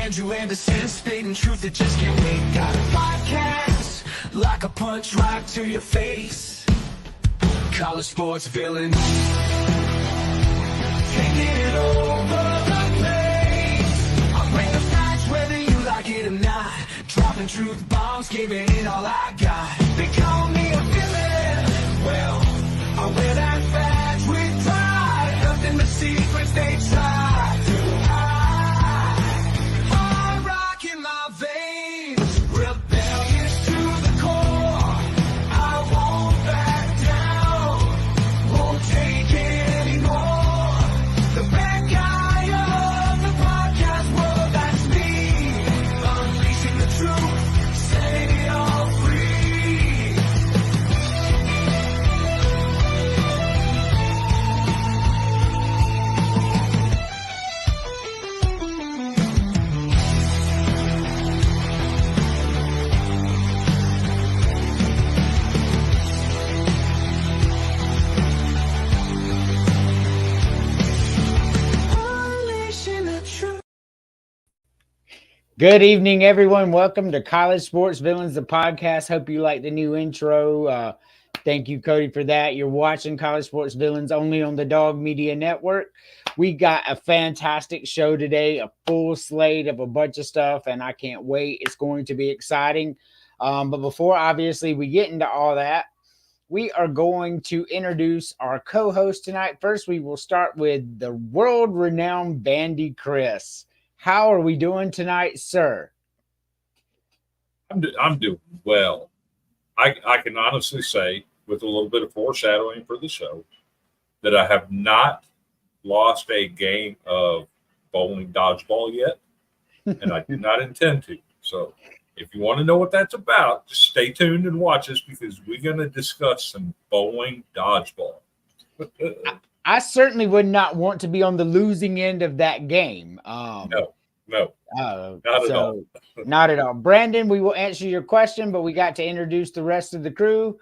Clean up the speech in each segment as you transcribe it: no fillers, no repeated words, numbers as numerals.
Andrew Anderson, spitting truth that just can't wait. Got a podcast, like a punch right to your face. College sports villain, taking it over the place. I bring the facts whether you like it or not. Dropping truth bombs, giving it all I got. They call me a villain. Well, I wear that badge with pride. Nothing but secrets they try to hide. I rock in my veins, rebellious to the core. I won't back down, won't take it anymore. The bad guy of the podcast world, that's me. Unleashing the truth, setting it all free. Unleashing the truth. Good evening, everyone. Welcome to College Sports Villains, the podcast. Hope you like the new intro. Thank you, Cody, for that. You're watching College Sports Villains only on the Dog Media Network. We got a fantastic show today, a full slate of a bunch of stuff, and I can't wait. It's going to be exciting. But before, obviously, we get into all that, we are going to introduce our co-host tonight. First, we will start with the world-renowned Vandy Chris. How are we doing tonight, sir? I'm doing well. I can honestly say, with a little bit of foreshadowing for the show, that I have not lost a game of bowling dodgeball yet, and I do not intend to. So if you want to know what that's about, just stay tuned and watch us, because we're going to discuss some bowling dodgeball. I certainly would not want to be on the losing end of that game. No, not at all. Not at all. Brandon, we will answer your question, but we got to introduce the rest of the crew.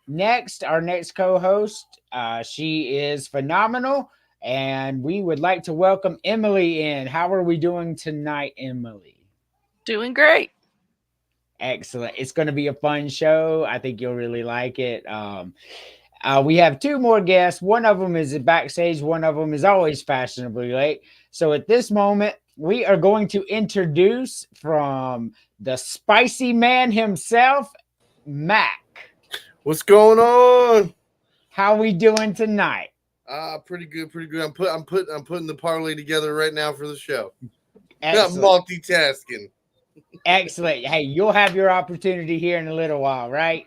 Next, our next co-host, she is phenomenal, and we would like to welcome Emily in. How are we doing tonight, Emily? Doing great. Excellent. It's going to be a fun show. I think you'll really like it. We have two more guests. One of them is backstage. One of them is always fashionably late. So at this moment, we are going to introduce from the spicy man himself, Mack. What's going on? How we doing tonight? Pretty good. I'm putting the parlay together right now for the show. Excellent. Not multitasking. Excellent. Hey, you'll have your opportunity here in a little while, right?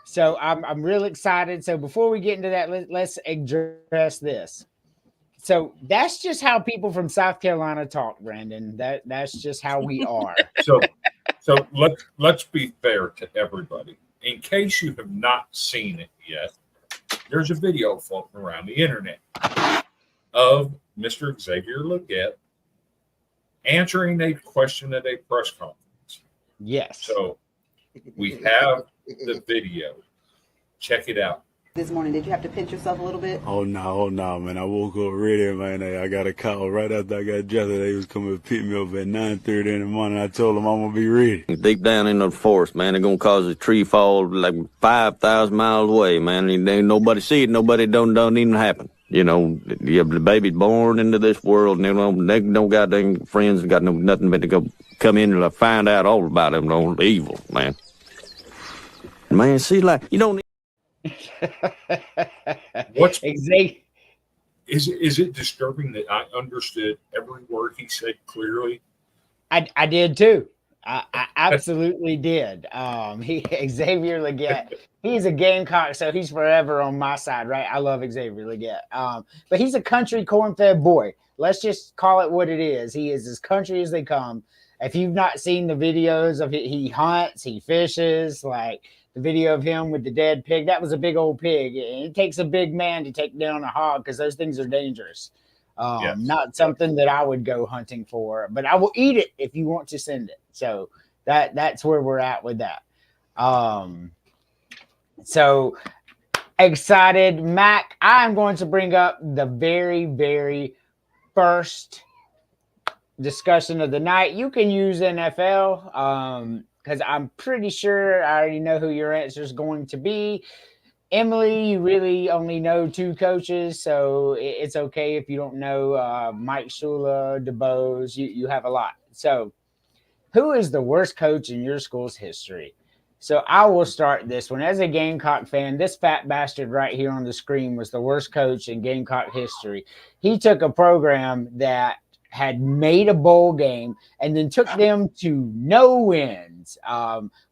So I'm real excited. So before we get into that, let's address this. So that's just how people from South Carolina talk, Brandon. That's just how we are. So let's be fair to everybody. In case you have not seen it yet, there's a video floating around the internet of Mr. Xavier Leggett answering a question at a press conference. Yes. So we have the video. Check it out. This morning, did you have to pinch yourself a little bit? Oh no, man. I woke up ready, man. I got a call right after I got dressed. They was coming to pick me up at 9:30 in the morning. I told them I'm gonna be ready. Deep down in the forest, man, they're gonna cause a tree fall like 5,000 miles away, man. And ain't nobody see it, nobody don't even happen. You know, the baby's born into this world, and they don't got any friends, got nothing but to go come in and find out all about them, no evil, man. Man, see, like, you don't. What's Exactly. is it disturbing that I understood every word he said clearly? I did too. I absolutely did. Xavier Leggett, he's a Gamecock, so he's forever on my side, right? I love Xavier Leggett. But he's a country corn-fed boy. Let's just call it what it is. He is as country as they come. If you've not seen the videos of it, he hunts, he fishes, like the video of him with the dead pig, that was a big old pig. It takes a big man to take down a hog because those things are dangerous. Yes. Not something that I would go hunting for, but I will eat it if you want to send it. So that's where we're at with that. So excited, Mack. I'm going to bring up the very, very first discussion of the night. You can use NFL because I'm pretty sure I already know who your answer is going to be. Emily, you really only know 2 coaches, so it's okay if you don't know Mike Shula, DeBose. You have a lot. So who is the worst coach in your school's history? So I will start this one. As a Gamecock fan, this fat bastard right here on the screen was the worst coach in Gamecock history. He took a program that had made a bowl game and then took them to no wins.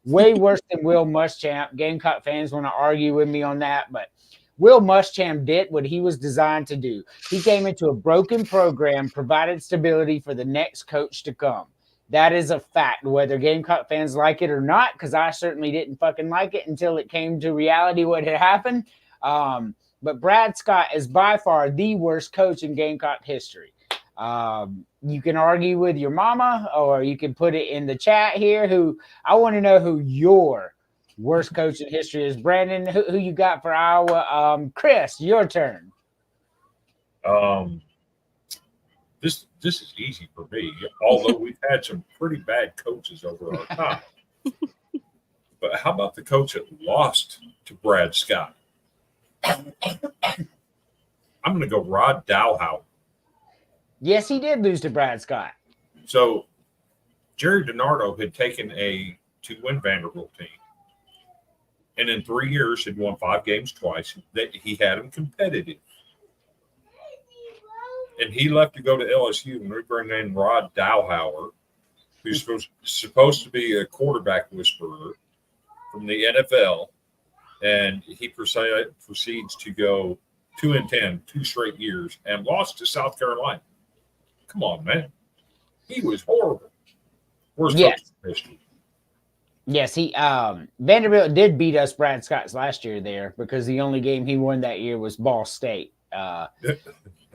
Way worse than Will Muschamp. Gamecock fans want to argue with me on that, but Will Muschamp did what he was designed to do. He came into a broken program, provided stability for the next coach to come. That is a fact, whether Gamecock fans like it or not, because I certainly didn't fucking like it until it came to reality what had happened. But Brad Scott is by far the worst coach in Gamecock history. You can argue with your mama, or you can put it in the chat here. I want to know who your worst coach in history is. Brandon, who you got for Iowa? Chris, your turn. This is easy for me, although we've had some pretty bad coaches over our time. But how about the coach that lost to Brad Scott? I'm going to go Rod Dowhow. Yes, he did lose to Brad Scott. So Jerry DiNardo had taken a 2-win Vanderbilt team, and in 3 years had won 5 games twice. That he had them competitive. And he left to go to LSU, and we bring in Rod Dowhower, who's supposed to be a quarterback whisperer from the NFL, and he proceeds to go 2-10, 2 straight years, and lost to South Carolina. Come on, man. He was horrible. Worst coach in history. Yes, Vanderbilt did beat us Brad Scott's last year there because the only game he won that year was Ball State.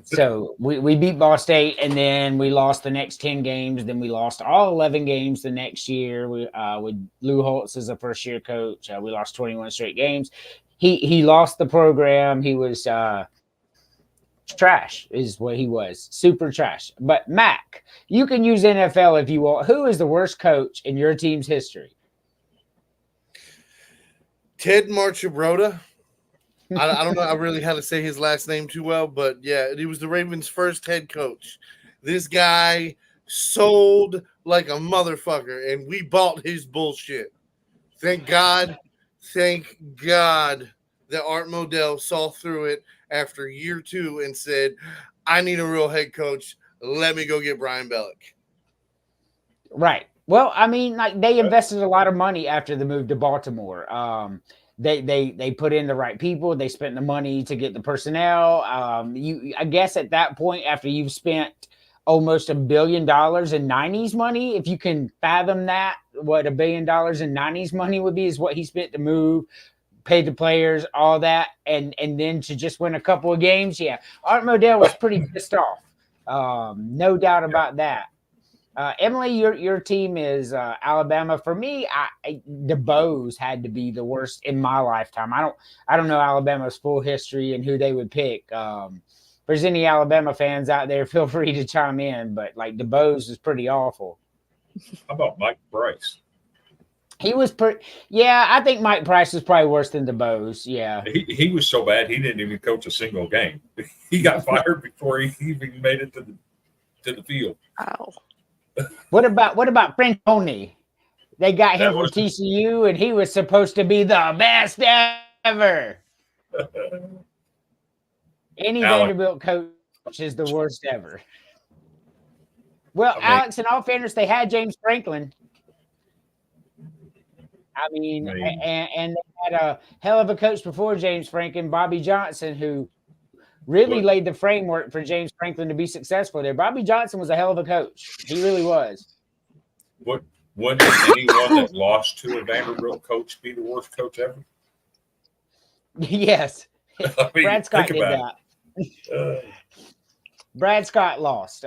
So we beat Ball State, and then we lost the next 10 games. Then we lost all 11 games the next year. With Lou Holtz as a first-year coach, we lost 21 straight games. He lost the program. He was trash is what he was. Super trash. But Mack, you can use NFL if you want. Who is the worst coach in your team's history? Ted Marchibroda. I don't know. I really had to say his last name too well, but yeah, he was the Ravens' first head coach. This guy sold like a motherfucker, and we bought his bullshit. Thank God that Art Modell saw through it after year 2 and said, I need a real head coach. Let me go get Brian Bellick. Right. Well, I mean, like they invested a lot of money after the move to Baltimore. They put in the right people. They spent the money to get the personnel. I guess at that point, after you've spent almost $1 billion in 90s money, if you can fathom that, what $1 billion in 90s money would be is what he spent to move, pay the players, all that, and then to just win a couple of games. Yeah, Art Modell was pretty pissed off. No doubt about that. Emily, your team is Alabama. For me, DeBose had to be the worst in my lifetime. I don't know Alabama's full history and who they would pick. If there's any Alabama fans out there, feel free to chime in. But like DeBose is pretty awful. How about Mike Price? He was yeah, I think Mike Price was probably worse than DeBose. Yeah. He was so bad he didn't even coach a single game. He got fired before he even made it to the field. Wow. What about Franconi? They got him from TCU, and he was supposed to be the best ever. Any Vanderbilt coach is the worst ever. Well, Alex, in all fairness, they had James Franklin. I mean, and they had a hell of a coach before James Franklin, Bobby Johnson, who really laid the framework for James Franklin to be successful there. Bobby Johnson was a hell of a coach. He really was. Wouldn't anyone that lost to a Vanderbilt coach be the worst coach ever? Yes. I mean, Brad Scott did that. Brad Scott lost.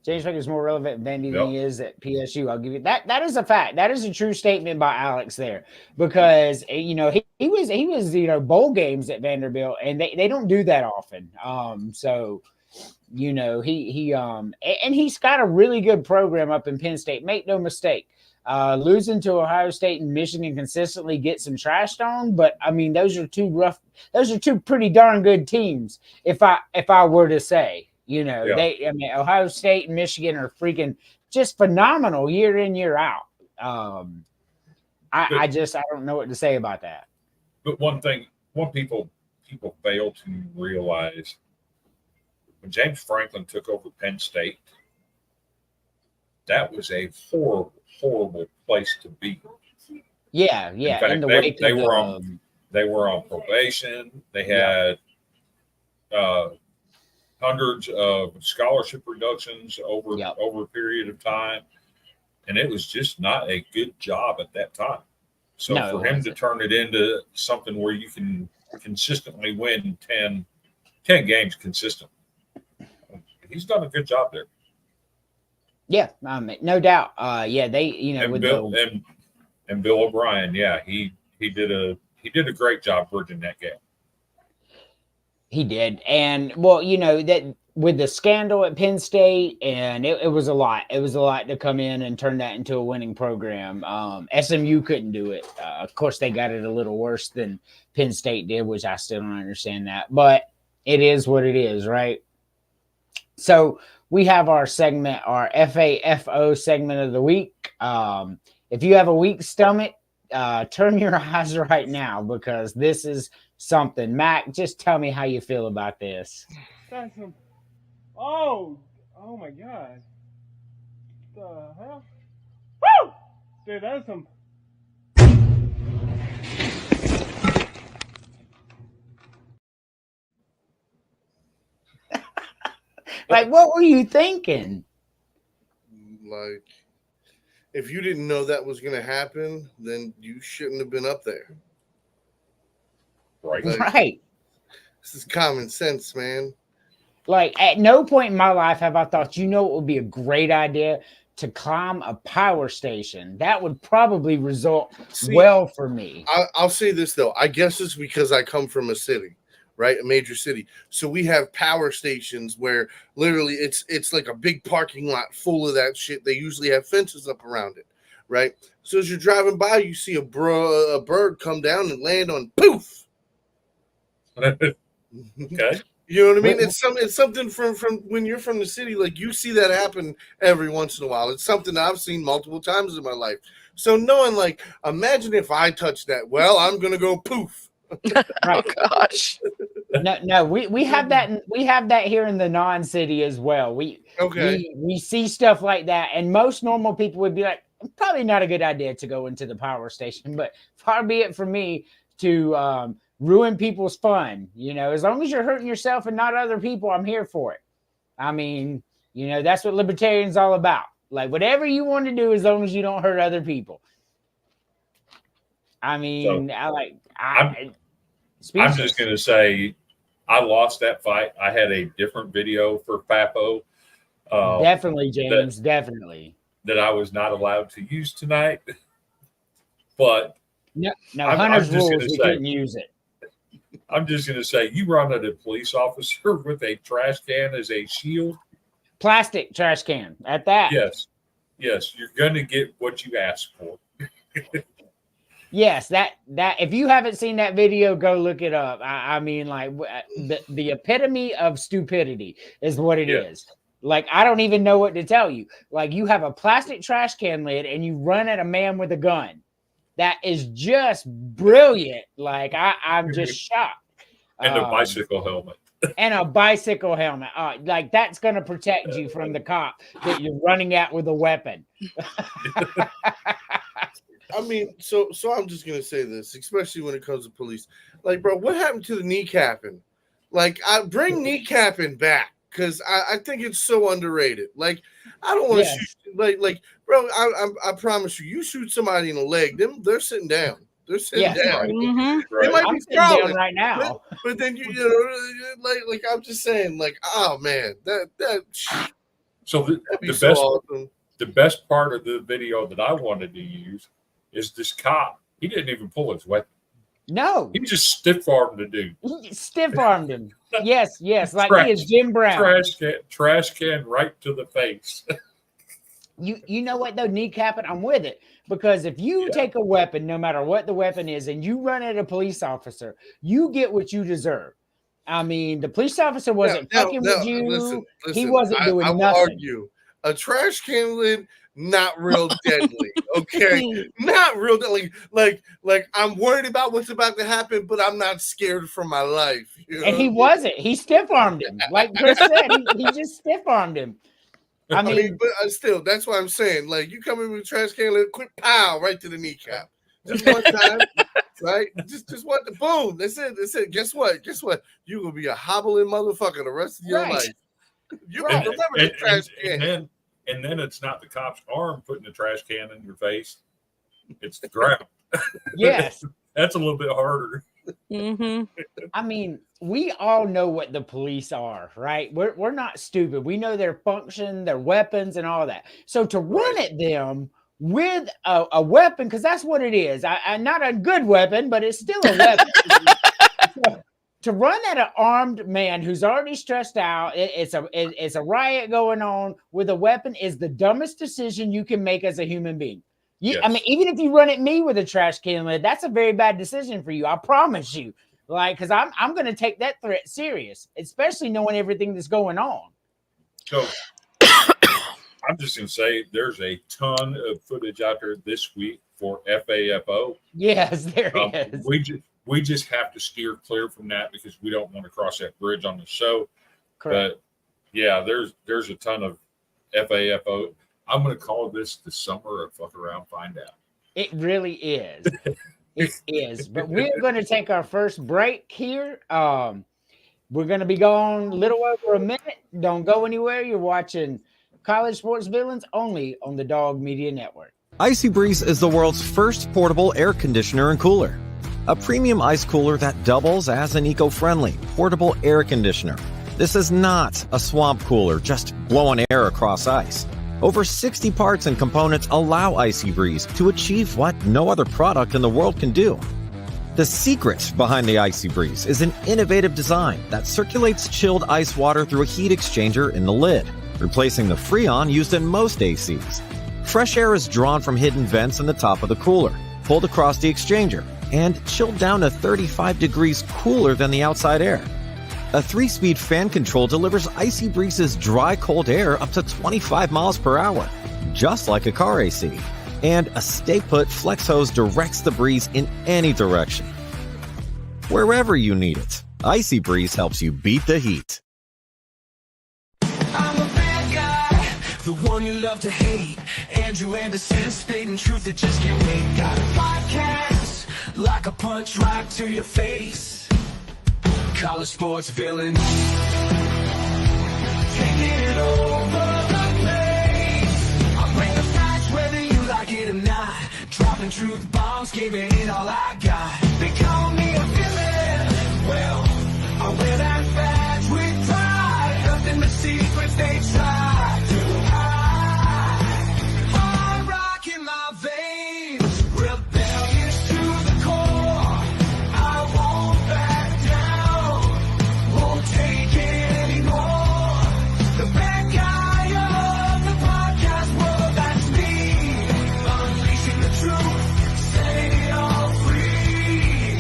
James Franklin is more relevant at Vandy than he is at PSU. I'll give you that. That is a fact. That is a true statement by Alex there, because he was bowl games at Vanderbilt, and they don't do that often. So You know, and he's got a really good program up in Penn State. Make no mistake. Losing to Ohio State and Michigan consistently gets some trashed on, but I mean, those are two pretty darn good teams. If I were to say, you know, Ohio State and Michigan are freaking just phenomenal year in, year out. I don't know what to say about that. But one people fail to realize, when James Franklin took over Penn State, that was a horrible place to be. Yeah. In fact, they were on probation. They had hundreds of scholarship reductions over a period of time, and it was just not a good job at that time. So for him to turn it into something where you can consistently win 10 games consistently, he's done a good job there. Yeah, no doubt. They, and Bill O'Brien, he did a great job bridging that gap. He did, and well, that with the scandal at Penn State, and it was a lot. It was a lot to come in and turn that into a winning program. SMU couldn't do it. Of course, they got it a little worse than Penn State did, which I still don't understand that. But it is what it is, right? So we have our segment, our FAFO segment of the week. If you have a weak stomach, turn your eyes right now, because this is something. Mack, just tell me how you feel about this. That's some. Oh my God. The hell? Woo! Dude, that's some. Like, what were you thinking? Like, if you didn't know that was going to happen, then you shouldn't have been up there. Right. Right. This is common sense, man. Like, at no point in my life have I thought, it would be a great idea to climb a power station. That would probably result well for me. I'll say this, though. I guess it's because I come from a city, right? A major city. So we have power stations where literally it's like a big parking lot full of that shit. They usually have fences up around it, right? So as you're driving by, you see a bird come down and land on poof. Okay. You know what I mean? It's something from when you're from the city, like you see that happen every once in a while. It's something I've seen multiple times in my life. So knowing, like, imagine if I touch that. Well, I'm gonna go poof. Oh gosh. No, we have that. We have that here in the non-city as well. We see stuff like that, and most normal people would be like, probably not a good idea to go into the power station. But far be it from me to ruin people's fun. As long as you're hurting yourself and not other people, I'm here for it. I mean, that's what libertarians all about. Like, whatever you want to do, as long as you don't hurt other people. I mean, I'm just going to say, I lost that fight. I had a different video for FAFO. Definitely, James, definitely. That I was not allowed to use tonight. But no, Hunter's rules, we couldn't use it. I'm just going to say, you run at a police officer with a trash can as a shield. Plastic trash can at that. Yes, you're going to get what you ask for. Yes, that if you haven't seen that video, go look it up. I mean, like, the epitome of stupidity is what it is. Like, I don't even know what to tell you. Like, you have a plastic trash can lid and you run at a man with a gun. That is just brilliant. Like, I'm just shocked. And a bicycle helmet. And a bicycle helmet. Like, that's going to protect you from the cop that you're running at with a weapon. I mean, so I'm just going to say this, especially when it comes to police. Like, bro, what happened to the kneecapping? Like, I bring kneecapping back, because I think it's so underrated. Like, I don't want to shoot, like, bro, I promise you shoot somebody in the leg, they're sitting down. They're sitting down. Mm-hmm. They might be down right now. But then you know, like I'm just saying, like, oh man, that. So the best part of the video that I wanted to use is this cop. He didn't even pull his weapon. No, He just stiff-armed the dude. he stiff-armed him. Yes, like Trash- he is Jim Brown. Trash can right to the face. You know what though, kneecapping, I'm with it. Because if you take a weapon, no matter what the weapon is, and you run at a police officer, you get what you deserve. I mean, the police officer wasn't fucking with you. Listen, he wasn't doing I will nothing. argue a trash can lid, not real deadly. Okay, not real deadly. Like I'm worried about what's about to happen, but I'm not scared for my life. You know? And he wasn't. He stiff-armed him. Like Chris said, he just stiff-armed him. I mean, but still, that's what I'm saying. Like, you come in with a trash can lid, quick pow, right to the kneecap. Just one time, right? Just one, boom. That's it. Guess what? You're gonna be a hobbling motherfucker the rest of your life. You don't remember the trash can. And then it's not the cop's arm putting the trash can in your face. It's the ground. yes. That's a little bit harder. Mm-hmm. I mean, we all know what the police are, right? We're not stupid. We know their function, their weapons, and all that. So to run at them with a weapon, because that's what it is. I not a good weapon, but it's still a weapon. So, to run at an armed man who's already stressed out, it's a riot going on with a weapon is the dumbest decision you can make as a human being. I mean, even if you run at me with a trash can lid, that's a very bad decision for you. I promise you. Like, because I'm going to take that threat serious, especially knowing everything that's going on. So I'm just going to say there's a ton of footage out there this week for FAFO. Yes, there is. We just have to steer clear from that because we don't want to cross that bridge on the show. Correct. But yeah, there's a ton of FAFO. I'm going to call this the summer of fuck around, find out. It really is. It is. But we're going to take our first break here. We're going to be gone a little over a minute. Don't go anywhere. You're watching College Sports Villains only on the Dog Media Network. Icy Breeze is the world's first portable air conditioner and cooler. A premium ice cooler that doubles as an eco-friendly portable air conditioner. This is not a swamp cooler, just blowing air across ice. Over 60 parts and components allow Icy Breeze to achieve what no other product in the world can do. The secret behind the Icy Breeze is an innovative design that circulates chilled ice water through a heat exchanger in the lid, replacing the Freon used in most ACs. Fresh air is drawn from hidden vents in the top of the cooler, pulled across the exchanger, and chilled down to 35 degrees cooler than the outside air. A 3-speed fan control delivers Icy Breeze's dry, cold air up to 25 miles per hour, just like a car AC. And a stay-put flex hose directs the breeze in any direction. Wherever you need it, Icy Breeze helps you beat the heat. I'm a bad guy, the one you love to hate. Andrew Anderson, stating truth that just can't wait. Got a podcast, like a punch right to your face. College sports villain, taking it over the place. I bring the facts whether you like it or not. Dropping truth bombs, giving it all I got. They call me a villain. Well, I wear that badge with pride. Nothing but secrets they try to hide. Hard rock in my veins, rebellious to the core. I won't back down, won't take it anymore. The bad guy of the podcast world, that's me. Unleashing the truth, setting it all free.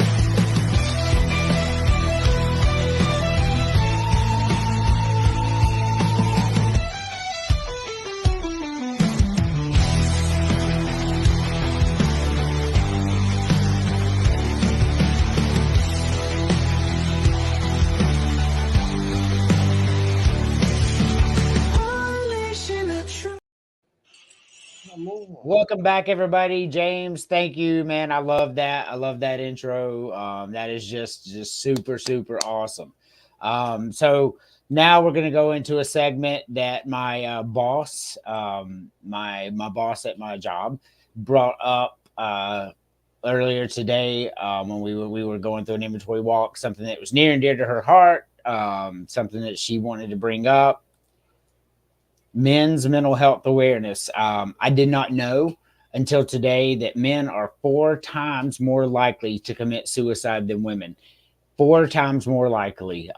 Unleashing the truth. Welcome back, everybody. James, thank you, man. I love that. I love that intro. That is just super, super awesome. So now we're going to go into a segment that my boss, my boss at my job, brought up earlier today when we were going through an inventory walk. Something that was near and dear to her heart. Something that she wanted to bring up. Men's mental health awareness. I did not know until today that men are 4 times more likely to commit suicide than women. 4 times more likely.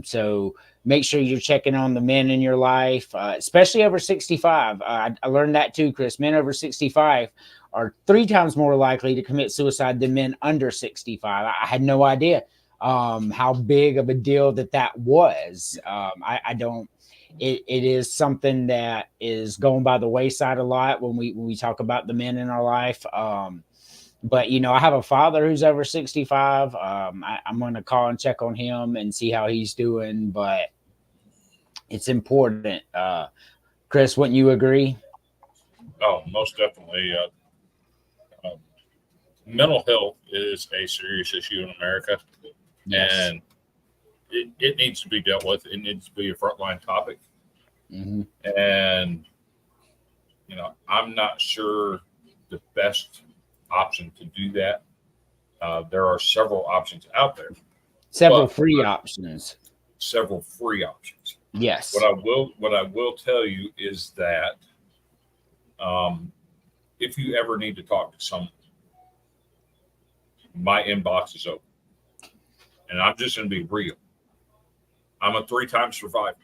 So make sure you're checking on the men in your life, especially over 65. I learned that too, Chris. Men over 65 are 3 times more likely to commit suicide than men under 65. I had no idea how big of a deal that was. I don't. It is something that is going by the wayside a lot when we talk about the men in our life. But I have a father who's over 65. I'm going to call and check on him and see how he's doing. But it's important. Chris, wouldn't you agree? Oh, most definitely. Mental health is a serious issue in America, and it needs to be dealt with. It needs to be a frontline topic. Mm-hmm. And I'm not sure the best option to do that. There are several options out there. Several free options. Yes. What I will tell you is that if you ever need to talk to someone, my inbox is open. And I'm just going to be real. I'm a 3-time survivor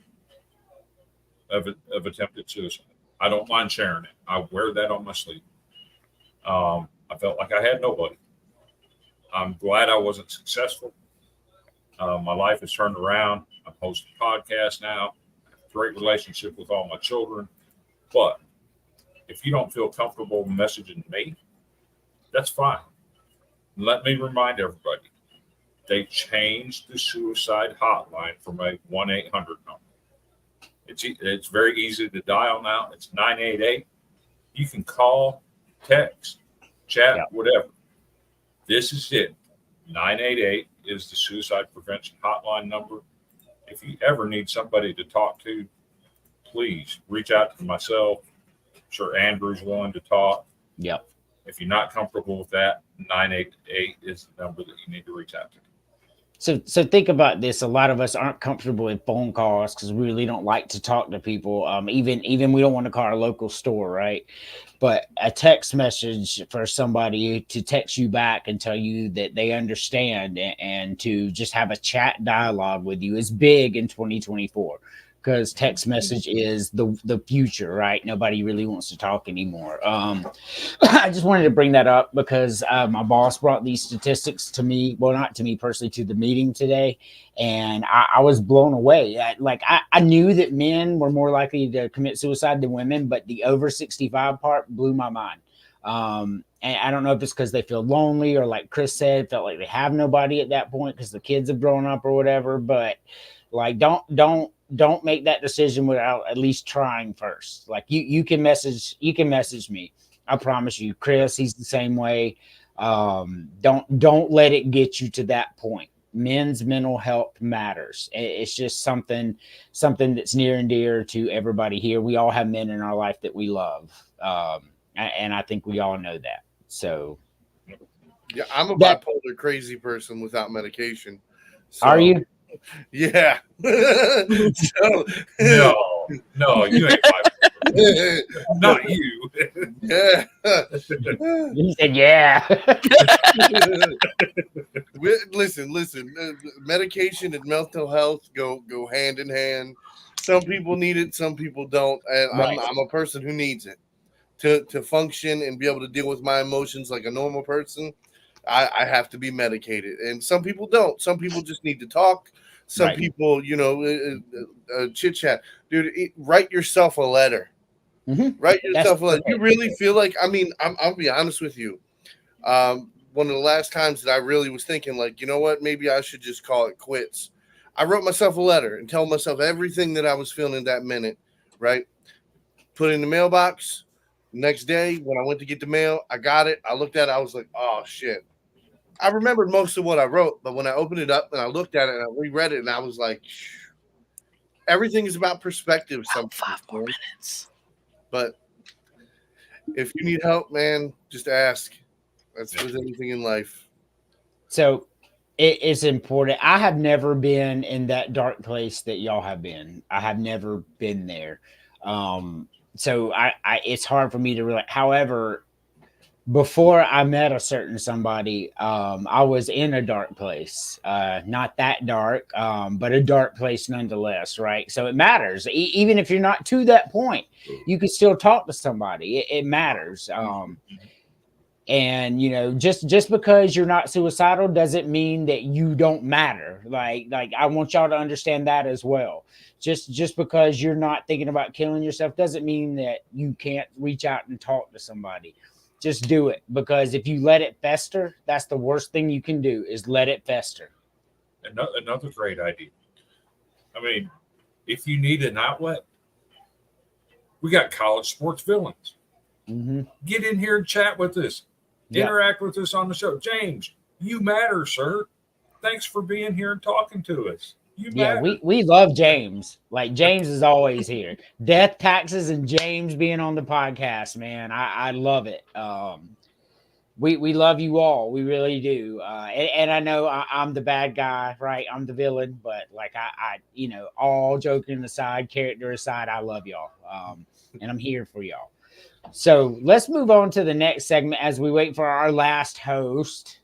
of attempted suicide. I don't mind sharing it. I wear that on my sleeve. I felt like I had nobody. I'm glad I wasn't successful. My life has turned around. I'm hosting a podcast now. I have a great relationship with all my children. But if you don't feel comfortable messaging me, that's fine. Let me remind everybody, they changed the suicide hotline from a 1-800 number. It's very easy to dial now. It's 988. You can call, text, chat, whatever. This is it. 988 is the suicide prevention hotline number. If you ever need somebody to talk to, please reach out to myself. I'm sure Andrew's willing to talk. Yep. If you're not comfortable with that, 988 is the number that you need to reach out to. So think about this. A lot of us aren't comfortable with phone calls because we really don't like to talk to people. Even we don't want to call our local store, right? But a text message for somebody to text you back and tell you that they understand and to just have a chat dialogue with you is big in 2024. Because text message is the future, right? Nobody really wants to talk anymore. I just wanted to bring that up because my boss brought these statistics to me. Well, not to me personally, to the meeting today. And I was blown away. I knew that men were more likely to commit suicide than women, but the over 65 part blew my mind. And I don't know if it's because they feel lonely or, like Chris said, felt like they have nobody at that point because the kids have grown up or whatever. But don't make that decision without at least trying first. Like you can message me. I promise you, Chris, he's the same way. Don't let it get you to that point. Men's mental health matters. It's just something that's near and dear to everybody here. We all have men in our life that we love. And I think we all know that. So yeah, I'm a bipolar crazy person without medication. So. Are you? Yeah. So, no, you ain't bipolar. Not you. Yeah. He said, yeah. Listen. Medication and mental health go hand in hand. Some people need it, some people don't. And Right. I'm a person who needs it to function and be able to deal with my emotions like a normal person. I have to be medicated, and some people don't. Some people just need to talk. Some Right. people, chit chat. Dude, write yourself a letter. Mm-hmm. Write yourself a letter. Perfect. You really feel like, I'll be honest with you. One of the last times that I really was thinking, like, you know what, maybe I should just call it quits. I wrote myself a letter and tell myself everything that I was feeling in that minute, right? Put it in the mailbox. Next day, when I went to get the mail, I got it. I looked at it. I was like, oh, shit. I remembered most of what I wrote, but when I opened it up and I looked at it and I reread it, and I was like, everything is about perspective. About 5 more minutes. But if you need help, man, just ask. That's with anything in life. So it's important. I have never been in that dark place that y'all have been. I have never been there. So I it's hard for me to relate. However, before I met a certain somebody, I was in a dark place, not that dark, but a dark place nonetheless, right? So it matters. Even if you're not to that point, you can still talk to somebody. It matters. And just because you're not suicidal doesn't mean that you don't matter. Like I want y'all to understand that as well. Just because you're not thinking about killing yourself doesn't mean that you can't reach out and talk to somebody. Just do it, because if you let it fester, that's the worst thing you can do, is let it fester. Another great idea. I mean, if you need an outlet, we got College Sports Villains. Mm-hmm. Get in here and chat with us. Yep. Interact with us on the show. James, you matter, sir. Thanks for being here and talking to us. Yeah, we love James. Like, James is always here. Death, taxes, and James being on the podcast, man. I love it. We love you all. We really do. And I know I'm the bad guy, right? I'm the villain, but like I all joking aside, character aside, I love y'all. And I'm here for y'all. So let's move on to the next segment as we wait for our last host.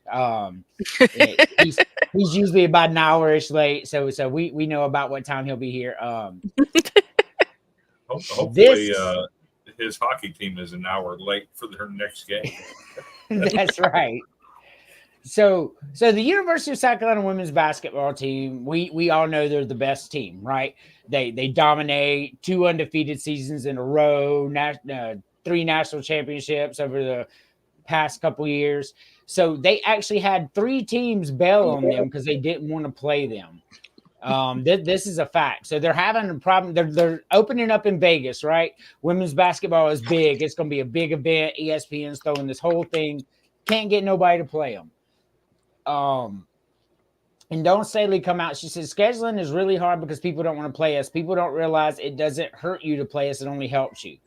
He's usually about an hour-ish late, so we know about what time he'll be here. Hopefully, his hockey team is an hour late for their next game. That's right. So the University of South Carolina women's basketball team, we all know they're the best team, right? They dominate 2 undefeated seasons in a row, 3 national championships over the past couple years. So they actually had 3 teams bail on them because they didn't want to play them. This is a fact. So they're having a problem. They're opening up in Vegas, right? Women's basketball is big. It's going to be a big event. ESPN's throwing this whole thing. Can't get nobody to play them. And Dawn Staley come out. She says scheduling is really hard because people don't want to play us. People don't realize it doesn't hurt you to play us. It only helps you.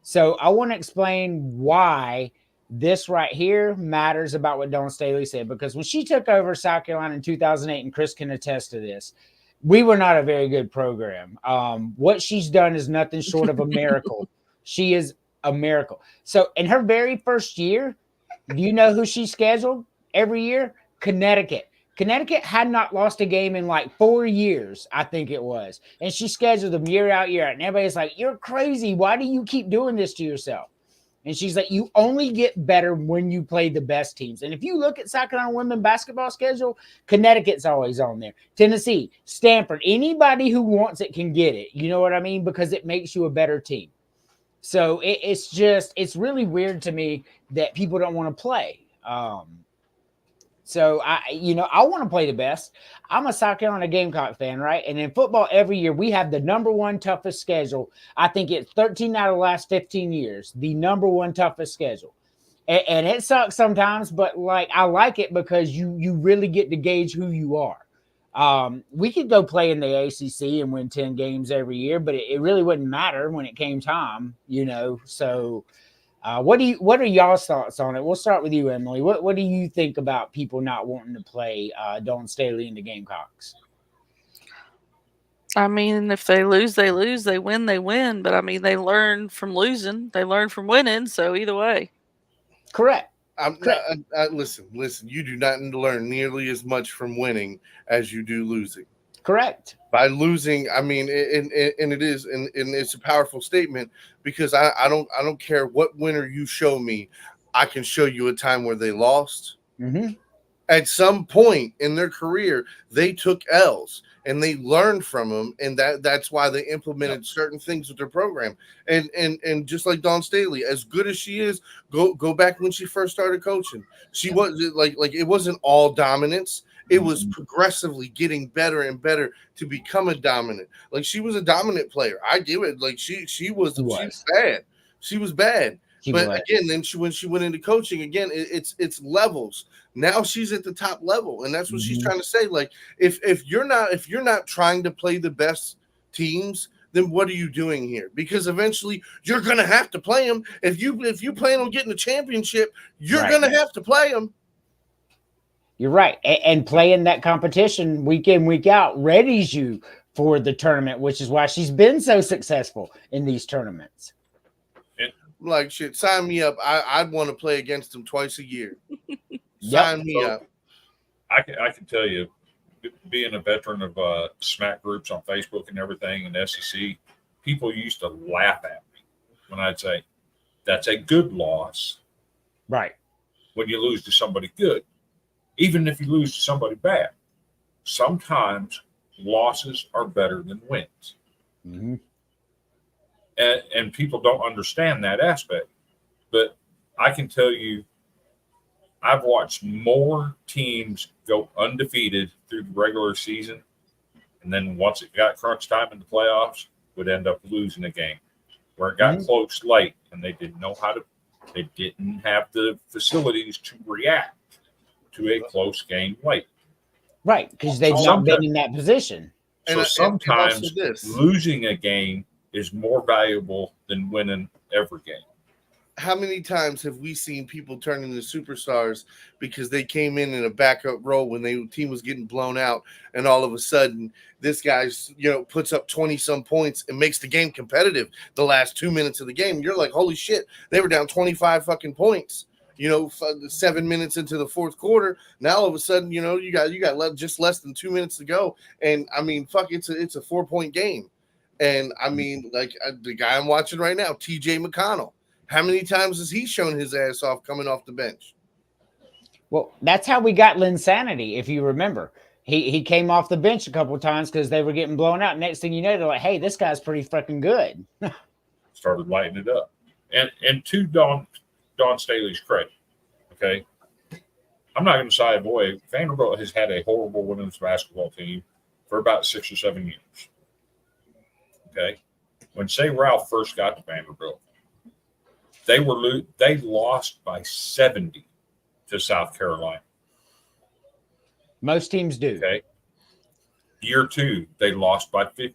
So I want to explain why this right here matters about what Dawn Staley said, because when she took over South Carolina in 2008, and Chris can attest to this, we were not a very good program. What she's done is nothing short of a miracle. She is a miracle. So in her very first year, do you know who she scheduled every year? Connecticut. Connecticut had not lost a game in like 4 years, I think it was. And she scheduled them year out, year out. And everybody's like, you're crazy. Why do you keep doing this to yourself? And she's like, you only get better when you play the best teams. And if you look at South Carolina women's basketball schedule, Connecticut's always on there. Tennessee, Stanford, anybody who wants it can get it. You know what I mean? Because it makes you a better team. So it's really weird to me that people don't want to play. So I want to play the best. I'm a South Carolina Gamecock fan, right? And in football, every year we have the number 1 toughest schedule. I think it's 13 out of the last 15 years, the number 1 toughest schedule. And it sucks sometimes, but like I like it because you really get to gauge who you are. We could go play in the ACC and win 10 games every year, but it really wouldn't matter when it came time, So. What are y'all's thoughts on it? We'll start with you, Emily. What do you think about people not wanting to play Dawn Staley and the Gamecocks? I mean, if they lose, they lose. They win, they win. But I mean, they learn from losing. They learn from winning. So either way. Correct. Listen. You do not learn nearly as much from winning as you do losing. Correct. By losing, I mean, and it's a powerful statement, because I don't care what winner you show me, I can show you a time where they lost. Mm-hmm. At some point in their career, they took L's and they learned from them, and that's why they implemented certain things with their program. And just like Dawn Staley, as good as she is, go back when she first started coaching. She was like it wasn't all dominance. It was progressively getting better and better to become a dominant. Like, she was a dominant player. I give it. Like, she was bad. She was bad. Again, then when she went into coaching, again, it's levels. Now she's at the top level, and that's what she's trying to say. Like, if you're not trying to play the best teams, then what are you doing here? Because eventually you're gonna have to play them. If you plan on getting a championship, you're gonna have to play them. You're right. And playing that competition week in, week out readies you for the tournament, which is why she's been so successful in these tournaments. like, shit, sign me up. I'd want to play against them twice a year. Yep. Sign me up. I can tell you, being a veteran of SMAC groups on Facebook and everything and SEC, people used to laugh at me when I'd say, that's a good loss. Right. When you lose to somebody good. Even if you lose to somebody bad, sometimes losses are better than wins. Mm-hmm. And people don't understand that aspect. But I can tell you, I've watched more teams go undefeated through the regular season, and then once it got crunch time in the playoffs, would end up losing a game where it got close late, and they didn't know how to. They didn't have the facilities to react to a close game late. Right, because they've not been in that position. So sometimes losing a game is more valuable than winning every game. How many times have we seen people turn into superstars because they came in a backup role when the team was getting blown out, and all of a sudden this guy's puts up 20 some points and makes the game competitive the last 2 minutes of the game. You're like, holy shit, they were down 25 fucking points. 7 minutes into the fourth quarter. Now all of a sudden, you got just less than 2 minutes to go, and I mean, fuck, it's a 4-point game, and I mean, like the guy I'm watching right now, TJ McConnell. How many times has he shown his ass off coming off the bench? Well, that's how we got Linsanity, if you remember. He came off the bench a couple of times because they were getting blown out. Next thing you know, they're like, hey, this guy's pretty freaking good. Started lighting it up. And to Don Staley's credit, okay, I'm not going to shy away. Vanderbilt has had a horrible women's basketball team for about 6 or 7 years. Okay. When Say Ralph first got to Vanderbilt, they lost by 70 to South Carolina. Most teams do. Okay. Year 2, they lost by 50.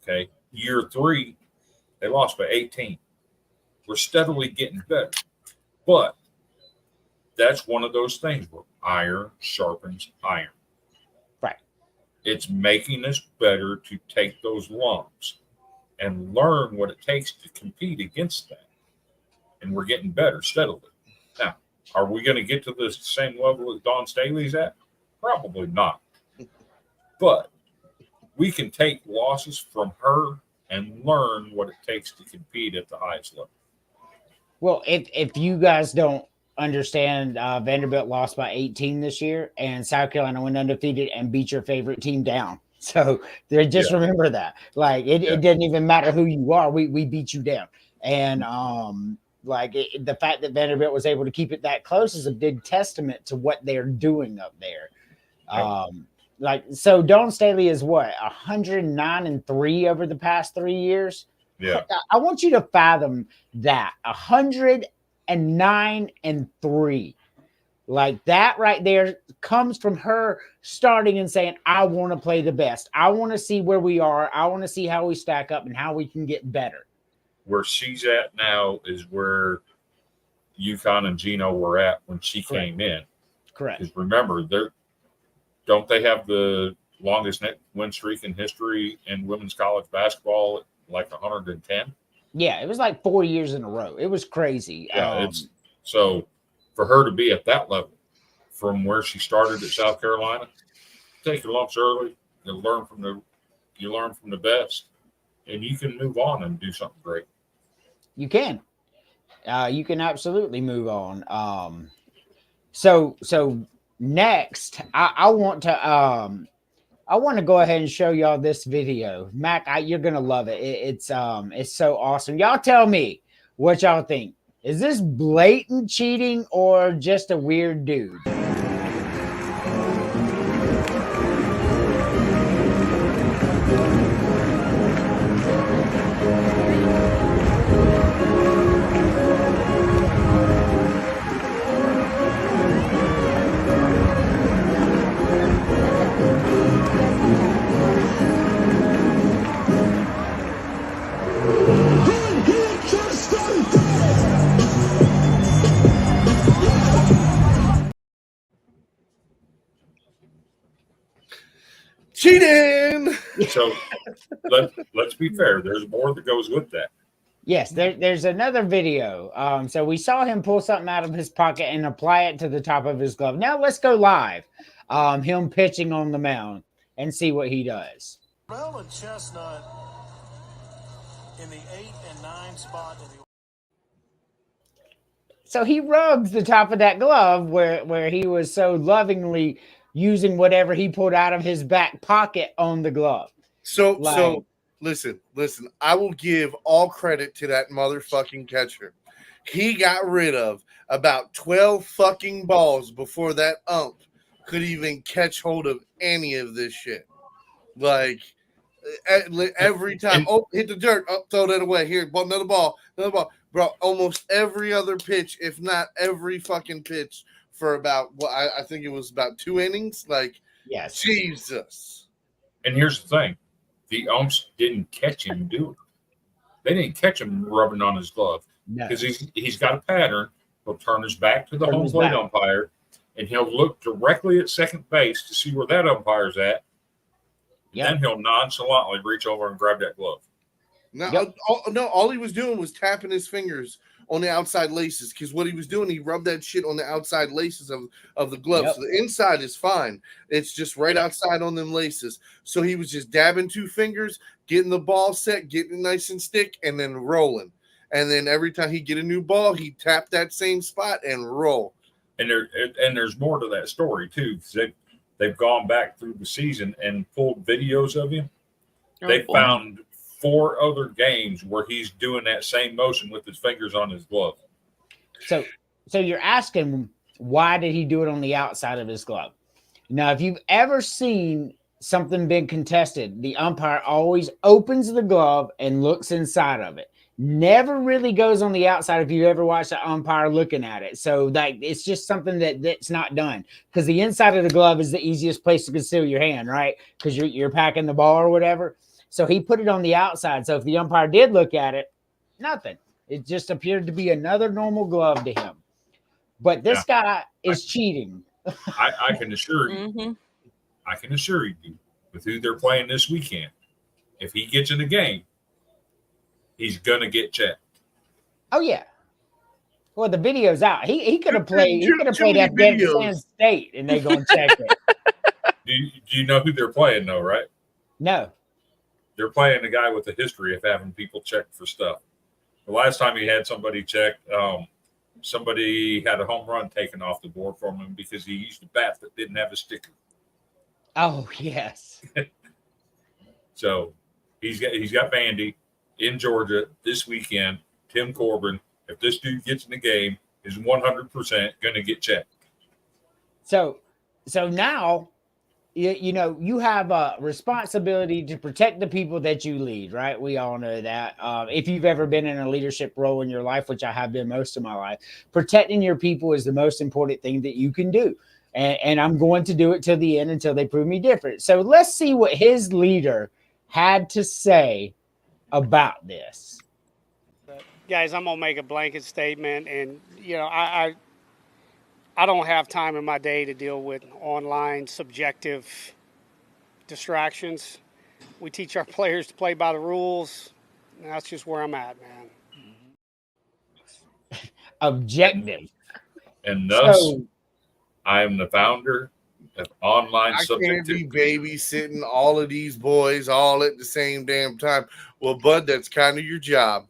Okay. Year 3, they lost by 18. We're steadily getting better. But that's one of those things where iron sharpens iron. Right. It's making us better to take those lumps and learn what it takes to compete against that. And we're getting better steadily. Now, are we going to get to the same level that Don Staley's at? Probably not. But we can take losses from her and learn what it takes to compete at the highest level. Well, if you guys don't understand, Vanderbilt lost by 18 this year, and South Carolina went undefeated and beat your favorite team down. So remember that. Like it didn't even matter who you are. We beat you down. And the fact that Vanderbilt was able to keep it that close is a big testament to what they're doing up there. So Don Staley is what, 109-3 over the past 3 years. Yeah. I want you to fathom that 109-3. Like that right there comes from her starting and saying, I want to play the best. I want to see where we are. I want to see how we stack up and how we can get better. Where she's at now is where UConn and Gino were at when she came in. Correct. Because remember, don't they have the longest win streak in history in women's college basketball at like 110? Yeah, it was like 4 years in a row. It was crazy. Yeah, so for her to be at that level from where she started at South Carolina, take your lumps early, you learn from the best, and you can move on and do something great. You can. You can absolutely move on. So next, I want to go ahead and show y'all this video. Mac, you're gonna love it. It's so awesome. Y'all tell me what y'all think. Is this blatant cheating or just a weird dude? Cheating. So let's be fair. There's more that goes with that. Yes, there's another video. So we saw him pull something out of his pocket and apply it to the top of his glove. Now let's go live. Him pitching on the mound and see what he does. Bell and Chestnut in the 8 and 9 spot. So he rubs the top of that glove where he was so lovingly using whatever he pulled out of his back pocket on the glove. So listen, I will give all credit to that motherfucking catcher. He got rid of about 12 fucking balls before that ump could even catch hold of any of this shit. Like, every time, hit the dirt, throw that away. Here, another ball. Bro, almost every other pitch, if not every fucking pitch for about, I think it was about 2 innings. Like, yes, Jesus. And here's the thing. The umps didn't catch him do it. They didn't catch him rubbing on his glove because he's got a pattern. He'll turn his back to the home plate umpire, and he'll look directly at second base to see where that umpire's at. Yep. Then he'll nonchalantly reach over and grab that glove. No, all he was doing was tapping his fingers on the outside laces, because what he was doing, he rubbed that shit on the outside laces of the glove. Yep. So the inside is fine. It's just right outside on them laces. So he was just dabbing 2 fingers, getting the ball set, getting it nice and stick, and then rolling. And then every time he get a new ball, he tap that same spot and roll. And there's more to that story too, because they've gone back through the season and pulled videos of him. They found 4 other games where he's doing that same motion with his fingers on his glove. So you're asking, why did he do it on the outside of his glove? Now, if you've ever seen something been contested, the umpire always opens the glove and looks inside of it. Never really goes on the outside if you ever watch the umpire looking at it. So like, it's just something that's not done, because the inside of the glove is the easiest place to conceal your hand, right? Because you're packing the ball or whatever. So he put it on the outside. So if the umpire did look at it, nothing. It just appeared to be another normal glove to him. But this guy is cheating. I can assure you. Mm-hmm. I can assure you, with who they're playing this weekend, if he gets in the game, he's gonna get checked. Oh yeah. Well, the video's out. He could have played. He could have played Afghanistan State, and they gonna check it. Do you know who they're playing though? Right? No. They're playing the guy with the history of having people check for stuff. The last time he had somebody checked, somebody had a home run taken off the board from him because he used a bat that didn't have a sticker. Oh yes. So he's got Vandy in Georgia this weekend. Tim Corbin, if this dude gets in the game, is 100% going to get checked. So now, you have a responsibility to protect the people that you lead, right? We all know that. If you've ever been in a leadership role in your life, which I have been most of my life, protecting your people is the most important thing that you can do. And I'm going to do it till the end until they prove me different. So let's see what his leader had to say about this. Guys, I'm going to make a blanket statement. And, I don't have time in my day to deal with online subjective distractions. We teach our players to play by the rules. And that's just where I'm at, man. Objective. And thus, I am the founder of online subjective. I can't be babysitting all of these boys all at the same damn time. Well, bud, that's kind of your job.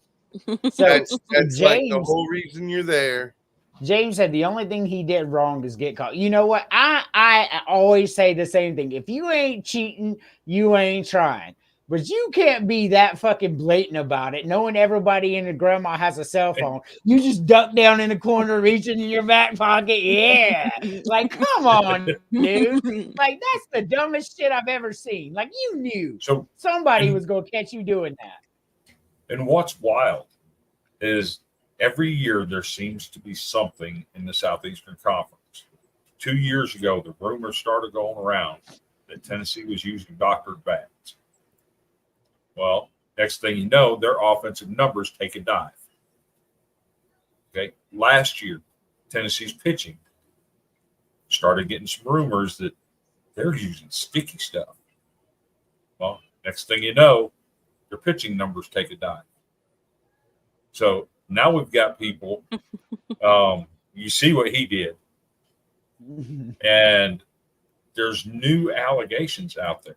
That's James, like the whole reason you're there. James said the only thing he did wrong is get caught. You know what? I always say the same thing. If you ain't cheating, you ain't trying. But you can't be that fucking blatant about it, knowing everybody in the grandma has a cell phone. You just duck down in the corner, reaching in your back pocket. Yeah. Like, come on, dude. Like, that's the dumbest shit I've ever seen. Like, you knew somebody was going to catch you doing that. And what's wild is every year there seems to be something in the Southeastern Conference. 2 years ago, the rumors started going around that Tennessee was using doctored bats. Well, next thing you know, their offensive numbers take a dive. Okay. Last year, Tennessee's pitching started getting some rumors that they're using sticky stuff. Well, next thing you know, their pitching numbers take a dive. So now we've got people. You see what he did, and there's new allegations out there.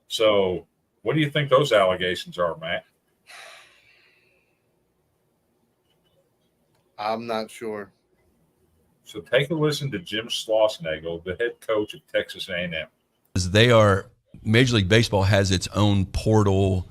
So, what do you think those allegations are, Matt? I'm not sure. So take a listen to Jim Schlossnagle, the head coach of Texas A&M. They are Major League Baseball has its own portal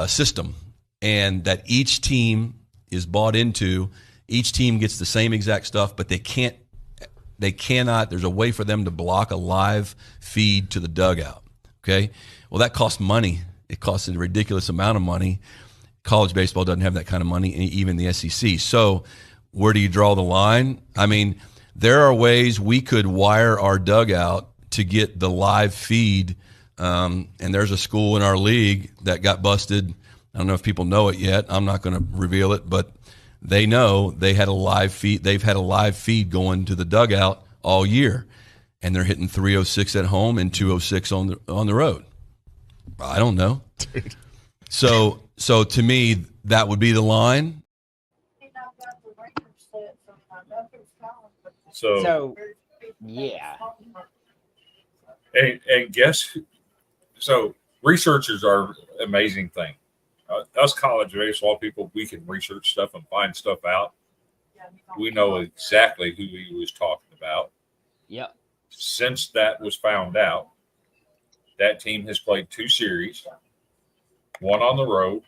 system, and that each team is bought into. Each team gets the same exact stuff, but they cannot. There's a way for them to block a live feed to the dugout. Okay, well that costs money. It costs a ridiculous amount of money. College baseball doesn't have that kind of money, even the SEC. So where do you draw the line? I mean, there are ways we could wire our dugout to get the live feed. And there's a school in our league that got busted. I don't know if people know it yet. I'm not going to reveal it, but they know they had a live feed. They've had a live feed going to the dugout all year, and they're hitting 306 at home and 206 on the road. I don't know. Dude. So to me, that would be the line. So yeah. And guess, so researchers are an amazing thing. Us college baseball people, we can research stuff and find stuff out. We know exactly who he was talking about. Yep. Since that was found out, that team has played 2 series, one on the road,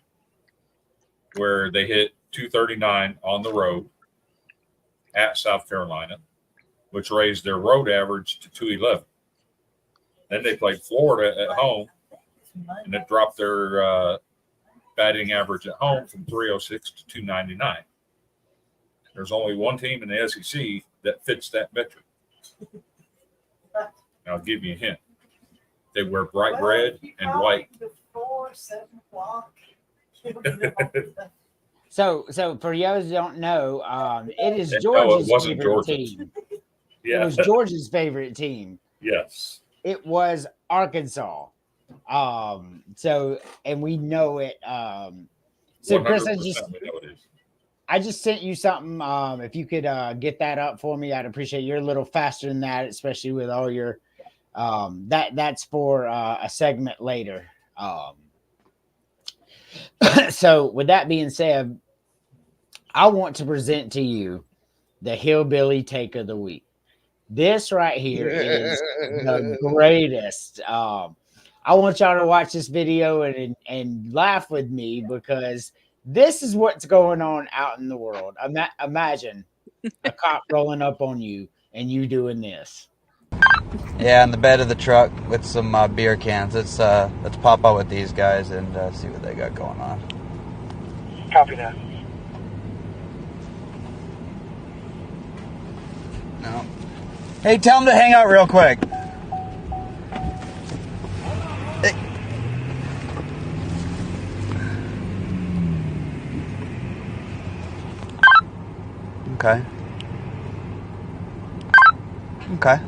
where they hit 239 on the road at South Carolina, which raised their road average to 211. Then they played Florida at home, and it dropped their batting average at home from 306 to 299. There's only one team in the SEC that fits that metric. I'll give you a hint. They wear bright red and white. So for those who don't know, it is No, Georgia's it wasn't favorite Georgia's. team. Yeah. It was Georgia's favorite team. Yes. It was Arkansas. And we know it. So Chris, I just sent you something. If you could get that up for me, I'd appreciate it. You're a little faster than that, especially with all your that's for a segment later. So with that being said, I want to present to you the hillbilly take of the week. This right here is the greatest. I want y'all to watch this video and laugh with me, because this is what's going on out in the world. Imagine a cop rolling up on you and you doing this. Yeah, in the bed of the truck with some beer cans. Let's pop out with these guys and see what they got going on. Copy that. No. Hey, tell them to hang out real quick. Hey. Okay. Okay.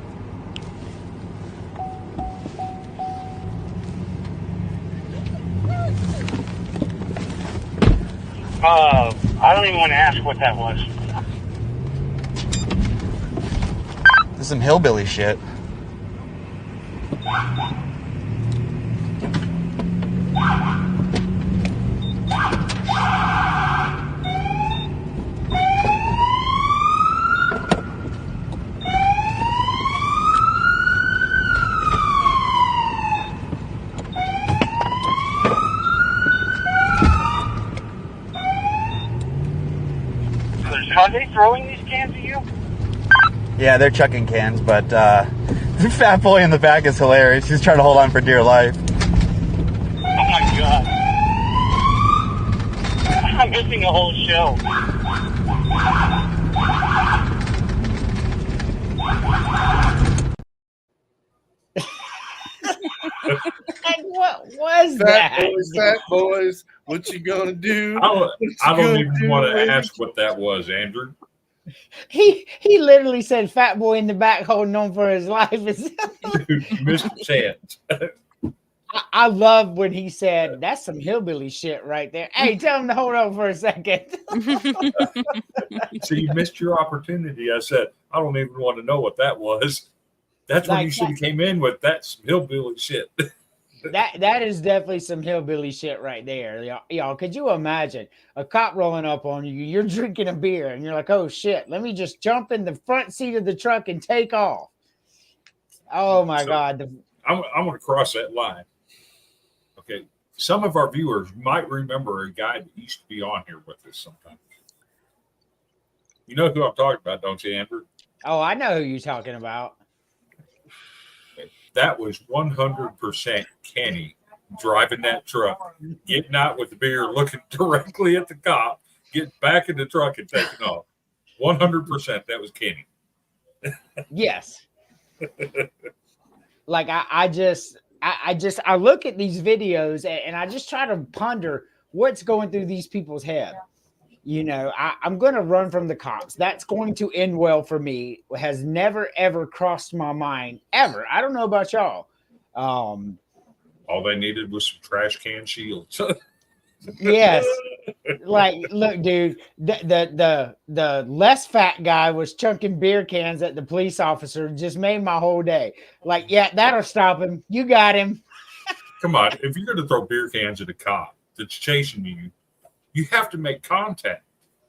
I don't even want to ask what that was. This is some hillbilly shit. Are they throwing these cans at you? Yeah, they're chucking cans, but the fat boy in the back is hilarious. He's trying to hold on for dear life. Oh my god. I'm missing a whole show. What was that? Fat boys, what you gonna do? I don't even want to ask what that was, Andrew. He literally said "fat boy in the back holding on for his life." Dude, you missed a chance. I love when he said, "That's some hillbilly shit right there." Hey, tell him to hold on for a second. So you missed your opportunity. I said, I don't even want to know what that was. That's when you should have came in with that some hillbilly shit. That is definitely some hillbilly shit right there, y'all. Could you imagine a cop rolling up on you? You're drinking a beer, and you're like, "Oh shit, let me just jump in the front seat of the truck and take off." Oh my God! I'm going to cross that line. Okay, some of our viewers might remember a guy that used to be on here with us sometimes. You know who I'm talking about, don't you, Andrew? Oh, I know who you're talking about. That was 100% Kenny driving that truck, getting out with the beer, looking directly at the cop, getting back in the truck and taking off. 100% that was Kenny. Yes. Like I look at these videos and I just try to ponder what's going through these people's head. You know, I'm going to run from the cops. That's going to end well for me. It has never, ever crossed my mind, ever. I don't know about y'all. All they needed was some trash can shields. Yes. Like, look, dude, the less fat guy was chunking beer cans at the police officer. Just made my whole day. Like, yeah, that'll stop him. You got him. Come on. If you're going to throw beer cans at a cop that's chasing you, you have to make contact.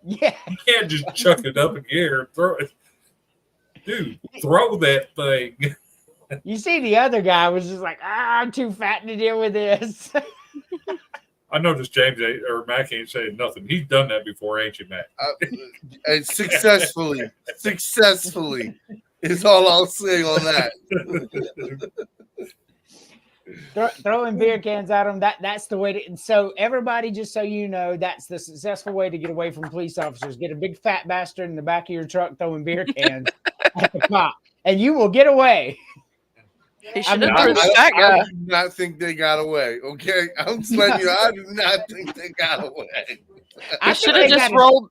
Yeah. You can't just chuck it up in the air and throw it. Dude, throw that thing. You see, the other guy was just like, I'm too fat to deal with this. I noticed James or Mack ain't saying nothing. He's done that before, ain't you, Mack? Successfully is all I'll say on that. Throwing beer cans at them, that's the way to. So everybody, just so you know, that's the successful way to get away from police officers. Get a big fat bastard in the back of your truck throwing beer cans at the cop, and you will get away. He should have threw the fat guy. I do not think they got away. Okay, I'm just letting you. I do not think they got away. He should have just rolled.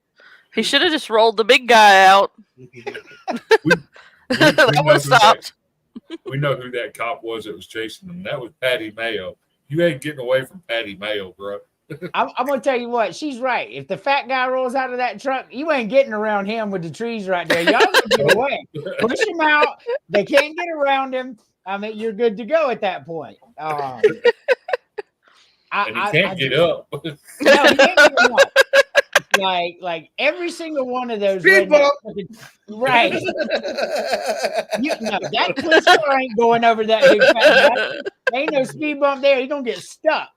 He should have just rolled the big guy out. That would have stopped. We know who that cop was that was chasing them. That was Patty Mayo. You ain't getting away from Patty Mayo, bro. I'm going to tell you what. She's right. If the fat guy rolls out of that truck, you ain't getting around him with the trees right there. Y'all can get away. Push him out. They can't get around him. I mean, you're good to go at that point. And he can't get up. No, he can't get up. Like every single one of those. Speed bump. Right. That police car ain't going over that big fat guy. Ain't no speed bump there. You're going to get stuck.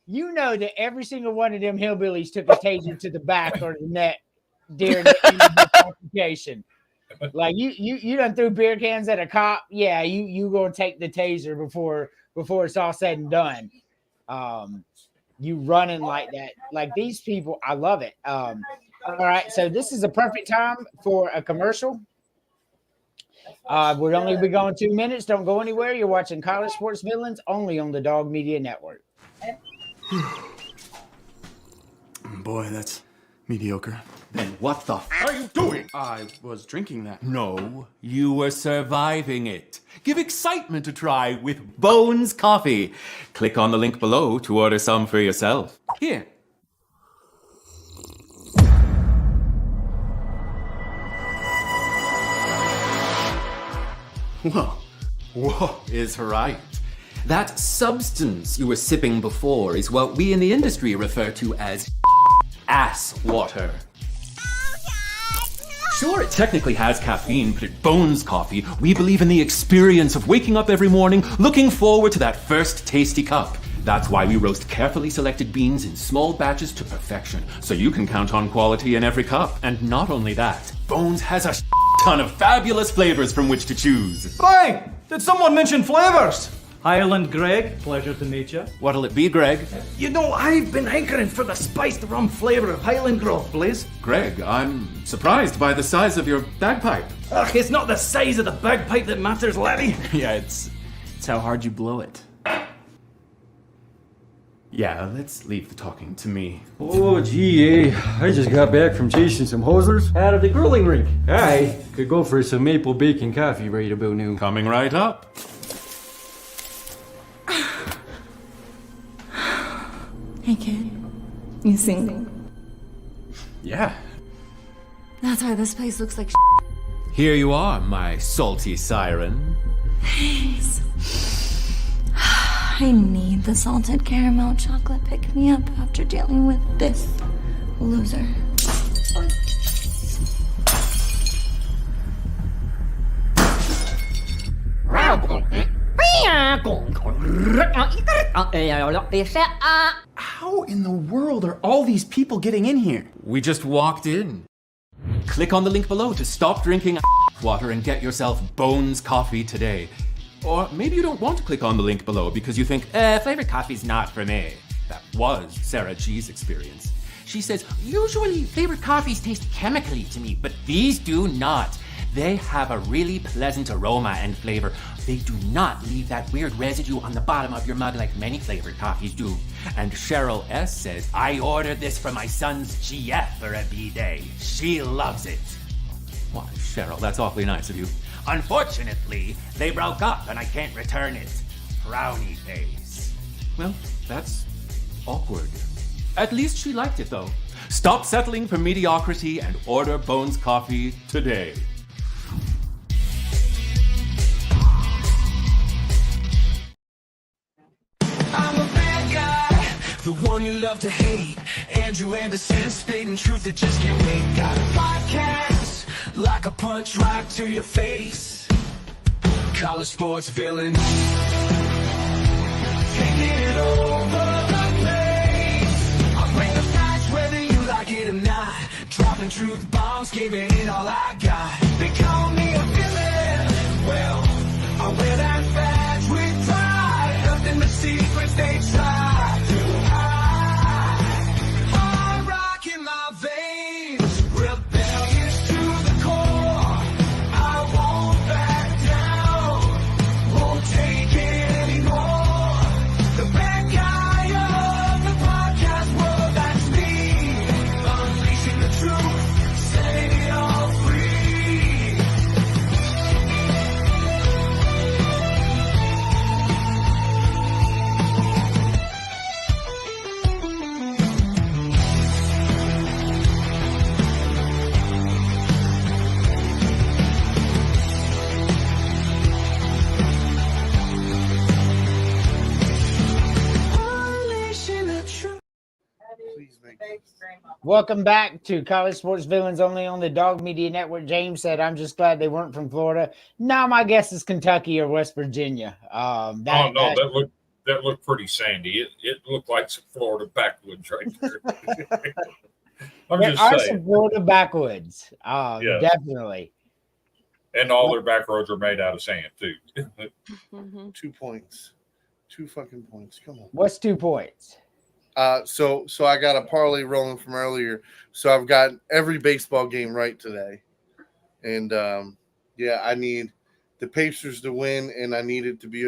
You know that every single one of them hillbillies took a taser to the back or the neck during the end of the altercation. Like you done threw beer cans at a cop. Yeah, you gonna take the taser before it's all said and done. You running like that. Like these people, I love it. All right, so this is a perfect time for a commercial. We'll only be going 2 minutes. Don't go anywhere. You're watching College Sports Villains only on the Dog Media Network. Boy, that's mediocre. Then what the are you doing? I was drinking that. No, you were surviving it. Give excitement a try with Bones Coffee. Click on the link below to order some for yourself. Here. Whoa is right. That substance you were sipping before is what we in the industry refer to as ass water. Sure, it technically has caffeine, but at Bones Coffee, we believe in the experience of waking up every morning looking forward to that first tasty cup. That's why we roast carefully selected beans in small batches to perfection, so you can count on quality in every cup. And not only that, Bones has a ton of fabulous flavors from which to choose. Bang! Did someone mention flavors? Highland Greg, pleasure to meet you. What'll it be, Greg? You know, I've been hankering for the spiced rum flavor of Highland Grove, please. Greg, I'm surprised by the size of your bagpipe. Ugh, it's not the size of the bagpipe that matters, laddie. Yeah, it's how hard you blow it. Yeah, let's leave the talking to me. Oh, gee, I just got back from chasing some hosers out of the grilling rink. I could go for some maple bacon coffee right about noon. Coming right up. Hey kid, you single? Yeah. That's why this place looks like Here you are, my salty siren. Thanks. I need the salted caramel chocolate pick me up after dealing with this loser. How in the world are all these people getting in here? We just walked in. Click on the link below to stop drinking water and get yourself Bones coffee today. Or maybe you don't want to click on the link below because you think, flavored coffee's not for me. That was Sarah G's experience. She says, usually flavored coffees taste chemically to me, but these do not. They have a really pleasant aroma and flavor. They do not leave that weird residue on the bottom of your mug like many flavored coffees do. And Cheryl S. says, I ordered this for my son's GF for a B-day. She loves it. Why, Cheryl, that's awfully nice of you. Unfortunately, they broke up and I can't return it. Frowny face. Well, that's awkward. At least she liked it, though. Stop settling for mediocrity and order Bones coffee today. I'm a bad guy, the one you love to hate. Andrew Anderson, stating truth that just can't wait. Got a podcast, like a punch right to your face. College sports villain, taking it over the place. I bring the facts whether you like it or not. Dropping truth bombs, giving it all I got. They call me a villain, well, I wear that badge with pride. Nothing but secrets they try to hide. I rock in my veins, rebellious to the core. I won't back down, won't take it anymore. The bad guy of the podcast world, that's me. Unleashing the truth, setting it all free. Unleashing the truth. Welcome back to College Sports Villains only on the Dog Media Network. James said, I'm just glad they weren't from Florida. No, my guess is Kentucky or West Virginia. That looked pretty sandy. It looked like some Florida backwoods right there. I'm There just are saying. some Florida backwoods. Yeah. Definitely. And all their back roads are made out of sand too. 2 points. 2 fucking points. Come on. What's 2 points? So I got a parlay rolling from earlier. So I've got every baseball game right today. And I need the Pacers to win, and I need it to be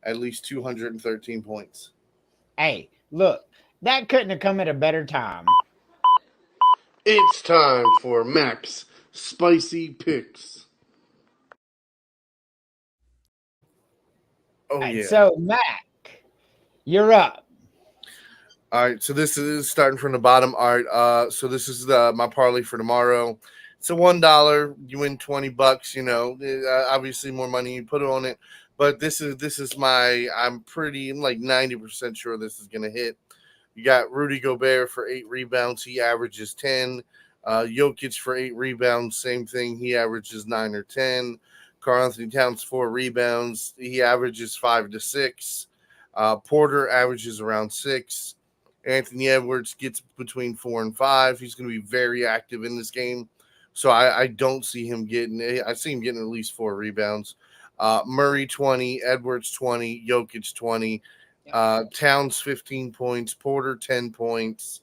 at least 213 points. Hey, look, that couldn't have come at a better time. It's time for Mack's Spicy Picks. Oh, yeah. So, Mack, you're up. All right, so this is starting from the bottom. All right, so this is my parlay for tomorrow. It's a $1. You win $20. You know, obviously more money you put on it, but this is my. I'm like 90% sure this is gonna hit. You got Rudy Gobert for 8 rebounds. He averages 10. Jokic for 8 rebounds. Same thing. He averages 9 or 10. Karl-Anthony Towns 4 rebounds. He averages 5 to 6. Porter averages around 6. Anthony Edwards gets between 4 and 5. He's going to be very active in this game. So I don't see him I see him getting at least 4 rebounds. Murray 20, Edwards 20, Jokic 20, Towns 15 points, Porter 10 points.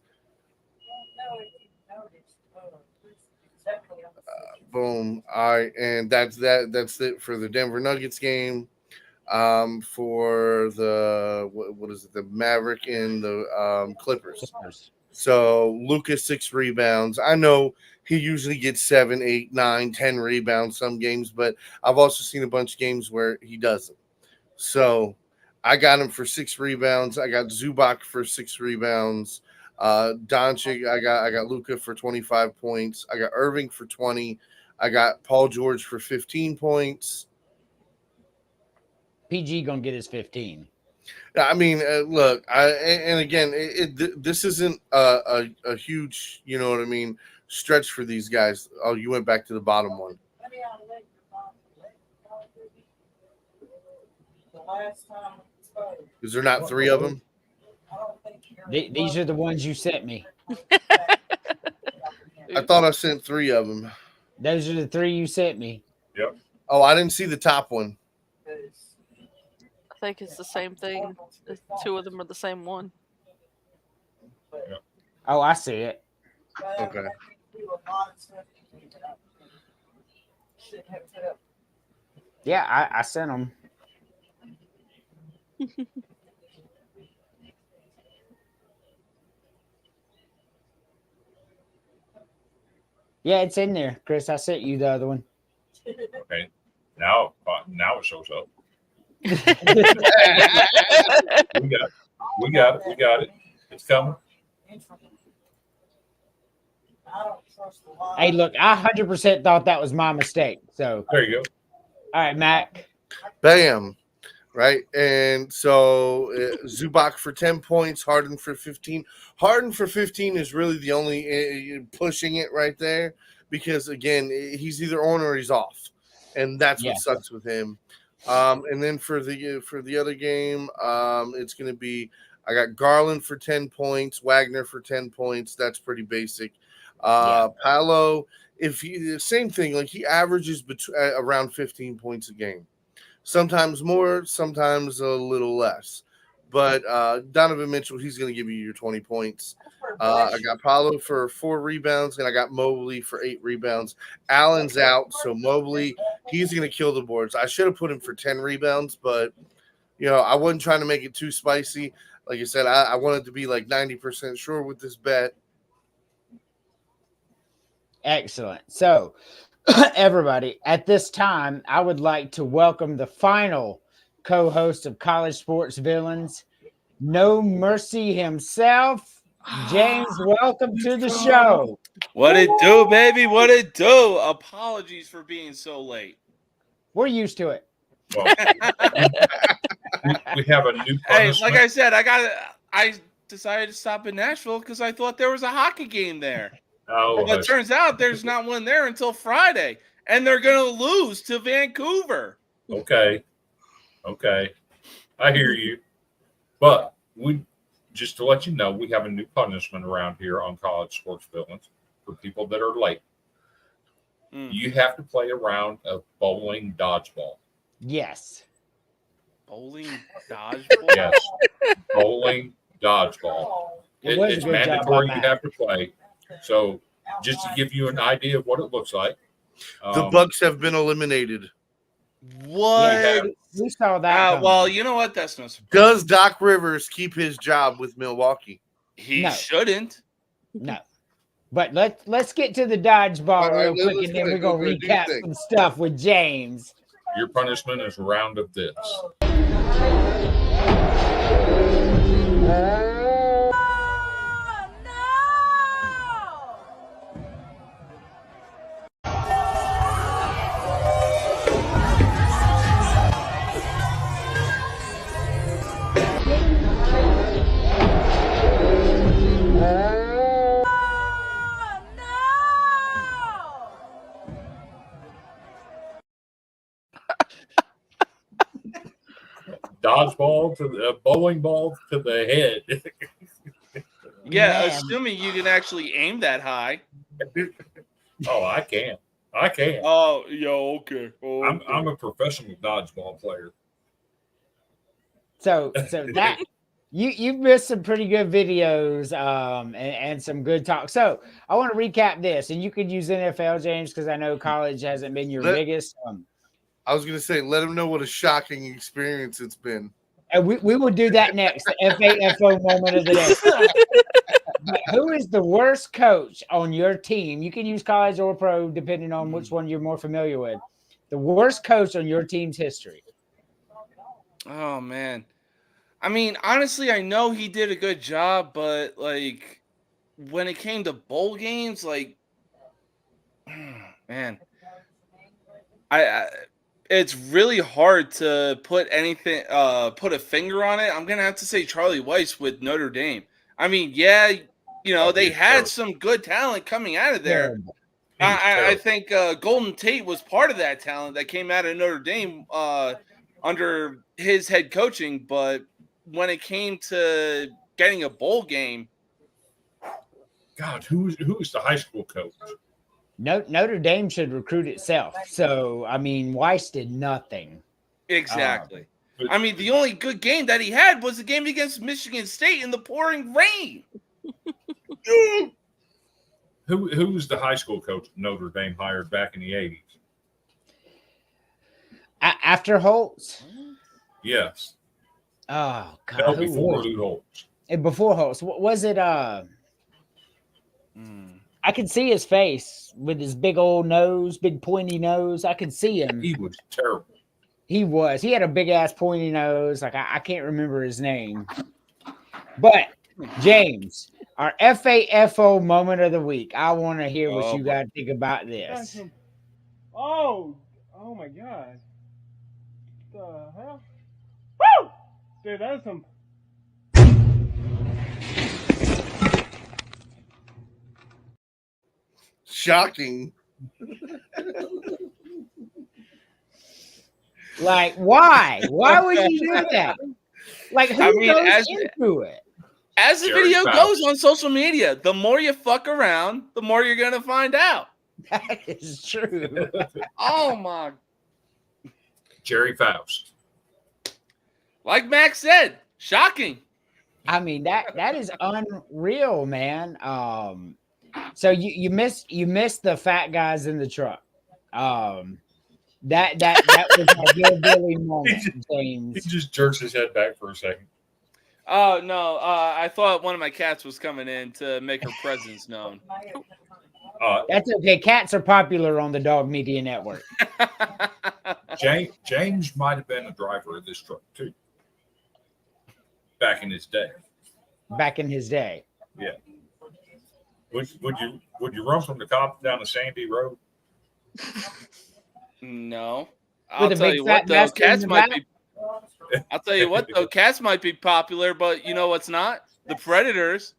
Boom. All right, and that's it for the Denver Nuggets game. For the what is it? The Maverick and the Clippers. So Lucas 6 rebounds. I know he usually gets 7, 8, 9, 10 rebounds some games, but I've also seen a bunch of games where he doesn't. So I got him for 6 rebounds. I got Zubac for 6 rebounds. Doncic, I got Luka for 25 points. I got Irving for 20. I got Paul George for 15 points. PG gonna get his 15. I mean, look, and again, this isn't a huge, you know what I mean, stretch for these guys. Oh, you went back to the bottom one. Is there not 3 of them? These are the ones you sent me. I thought I sent 3 of them. Those are the 3 you sent me. Yep. Oh, I didn't see the top one. I think it's the same thing. 2 of them are the same one. Oh, I see it. Okay. Yeah, I sent them. Yeah, it's in there, Chris. I sent you the other one. Okay. Now it shows up. We got it. It's coming. Hey, look, I 100% thought that was my mistake. So there you go. All right, Mac. Bam. Right. And so Zubac for 10 points, Harden for 15. Harden for 15 is really the only pushing it right there because, again, he's either on or he's off. And that's what sucks with him. And then for the other game, it's going to be I got Garland for 10 points, Wagner for 10 points. That's pretty basic. Paolo, same thing, like he averages around 15 points a game. Sometimes more, sometimes a little less. But Donovan Mitchell, he's going to give you your 20 points. I got Paolo for 4 rebounds, and I got Mobley for 8 rebounds. Allen's out, so Mobley, he's going to kill the boards. I should have put him for 10 rebounds, but, I wasn't trying to make it too spicy. Like I said, I wanted to be like 90% sure with this bet. Excellent. So, everybody, at this time, I would like to welcome the final co-host of College Sports Villains, No Mercy himself, James. Welcome to the show. What it do, baby? What it do? Apologies for being so late. We're used to it. Well, we have a new punishment. Hey, like I said, I decided to stop in Nashville because I thought there was a hockey game there. Oh, but it turns out there's not one there until Friday, and they're going to lose to Vancouver. Okay. I hear you. But just to let you know, we have a new punishment around here on College Sports Villains for people that are late. You have to play a round of bowling dodgeball. Yes. Bowling dodgeball? Yes. Bowling dodgeball. It's mandatory you have to play. So just to give you an idea of what it looks like. The Bucks have been eliminated. What? We saw that. Well, you know what? That's no surprise. Does Doc Rivers keep his job with Milwaukee? He shouldn't. No. But let's get to the dodgeball real quick, and then we're going to recap some stuff with James. Your punishment is a round of this. Dodgeball to the bowling ball to the head. Yeah, assuming you can actually aim that high. Oh, I can. Oh, yeah, okay. I'm a professional dodgeball player. So that you missed some pretty good videos and some good talk. So I want to recap this, and you could use NFL, James, because I know college hasn't been your biggest. I was going to say, let them know what a shocking experience it's been. And we will do that next, the FAFO moment of the day. But who is the worst coach on your team? You can use college or pro, depending on which one you're more familiar with. The worst coach on your team's history. Oh, man. I mean, honestly, I know he did a good job, but like when it came to bowl games, like man, I it's really hard to put anything put a finger on it. I'm gonna have to say Charlie Weiss with Notre Dame. I mean, yeah, they had some good talent coming out of there. Terrible. I think Golden Tate was part of that talent that came out of Notre Dame under his head coaching, but when it came to getting a bowl game, God, who's the high school coach? Notre Dame should recruit itself. So, I mean, Weiss did nothing. Exactly. I mean, the only good game that he had was the game against Michigan State in the pouring rain. Who was the high school coach Notre Dame hired back in the 80s? After Holtz? Yes. Oh, God. No, before Lou Holtz. And before Holtz. Was it I could see his face with his big old nose, big pointy nose. I could see him. He was terrible. He was. He had a big ass pointy nose. Like I can't remember his name. But James, our FAFO moment of the week. I want to hear what you guys think about this. Oh my God. The hell? Woo! Dude, that's some. Shocking. Like, why? Why would you do that? Like, who goes into it? As the video goes on social media, the more you fuck around, the more you're gonna find out. That is true. Oh my. Jerry Faust. Like Mack said, shocking. I mean, that is unreal, man. So you missed the fat guys in the truck. That was a hillbilly moment, James. He just jerks his head back for a second. Oh no, I thought one of my cats was coming in to make her presence known. That's okay. Cats are popular on the Dog Media Network. James might have been a driver of this truck too. Back in his day. Yeah. Would you run from the cops down the Sandy Road? No. I'll tell you what though, cats might be. I'll tell you what though, cats might be popular, but you know what's not? The predators.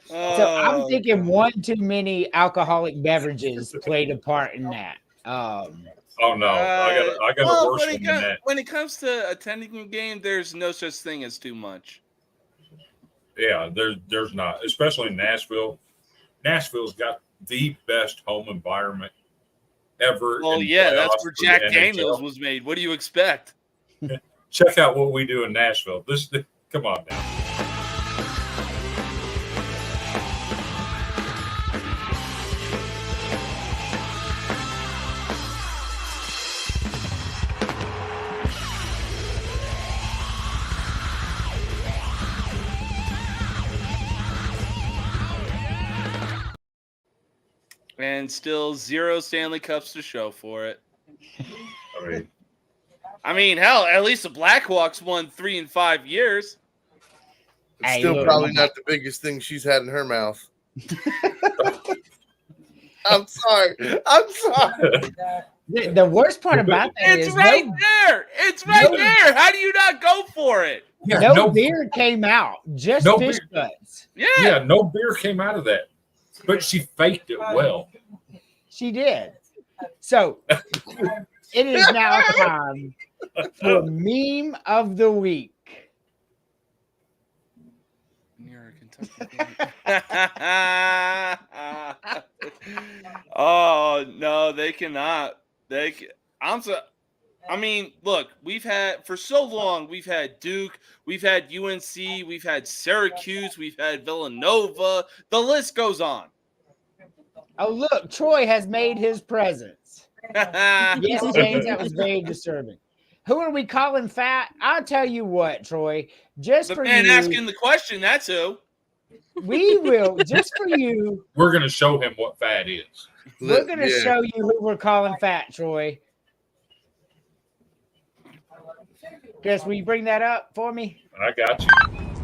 So I'm thinking one too many alcoholic beverages played a part in that. Oh no, I got a worse one than that. When it comes to attending a game, there's no such thing as too much. Yeah, there's not, especially in Nashville. Nashville's got the best home environment ever. Well, yeah, that's where Jack Daniels was made. What do you expect? Check out what we do in Nashville. Come on now. And still 0 Stanley Cups to show for it. I mean, hell, at least the Blackhawks won 3 in 5 years. It's still probably not the biggest thing she's had in her mouth. I'm sorry. The worst part about that is it's right there. It's right there. How do you not go for it? Yeah, no beer came out. Just fish guts. Yeah, no beer came out of that. But she faked it well. She did. So it is now time for meme of the week. Oh no, they cannot. I mean, look, we've had for so long. We've had Duke, we've had UNC, we've had Syracuse, we've had Villanova. The list goes on. Oh, look, Troy has made his presence. Yes, James, that was very disturbing. Who are we calling fat? I'll tell you what, Troy. Just the for man you, asking the question, that's who. We will, just for you. We're going to show him what fat is. We're going to show you who we're calling fat, Troy. Chris, will you bring that up for me? I got you.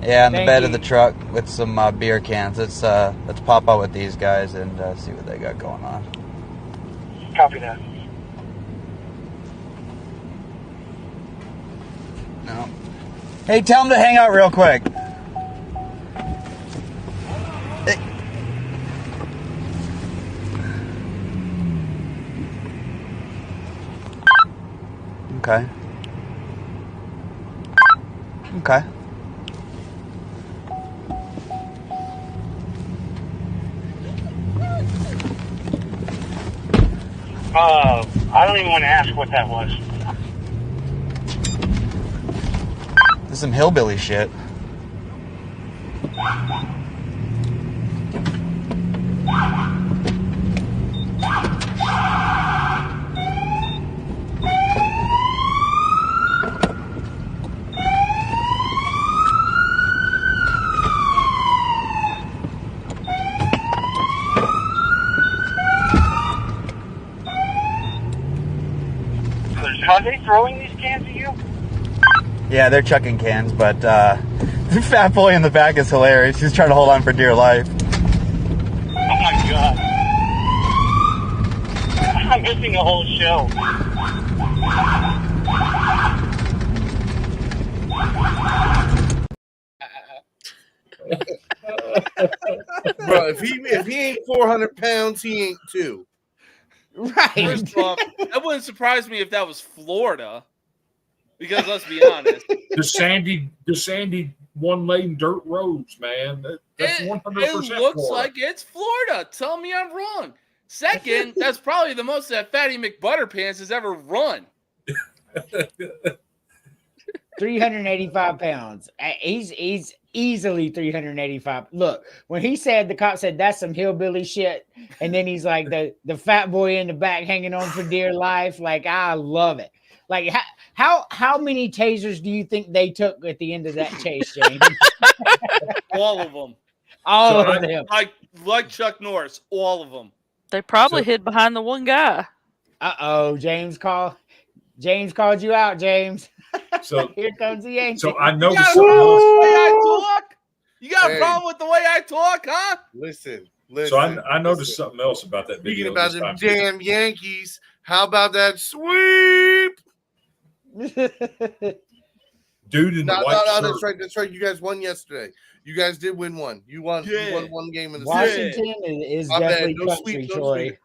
Yeah, in the Thank bed you. of the truck with some beer cans. Let's pop out with these guys and see what they got going on. Copy that. No. Hey, tell them to hang out real quick. Hey. Okay. Okay. I don't even want to ask what that was. This is some hillbilly shit. Are they throwing these cans at you? Yeah, they're chucking cans, but the fat boy in the back is hilarious. He's trying to hold on for dear life. Oh my god. I'm missing a whole show. Bro, if he ain't 400 pounds, he ain't 2. Right. First off, that wouldn't surprise me if that was Florida. Because let's be honest. The sandy one-lane dirt roads, man. That's 100% It looks Florida. like it's Florida. Tell me I'm wrong. Second, that's probably the most that Fatty McButterpants has ever run. 385 pounds. He's easily 385. Look, when he said, the cop said, that's some hillbilly shit. And then he's like, the fat boy in the back hanging on for dear life. Like, I love it. Like, how many tasers do you think they took at the end of that chase, James? All of them. All of them. Like Chuck Norris, all of them. They probably hid behind the one guy. Uh-oh, James called you out, James. So here comes the angel. So I noticed You got a problem with the way I talk? You got a problem with the way I talk, huh? Listen. So I noticed something else about that video. Speaking about them damn Yankees, how about that sweep? Dude in the white shirt. That's right. You guys won yesterday. You guys did win one. You won one game in the Washington season. is My definitely bad. No country, sweep, no Troy. sweep.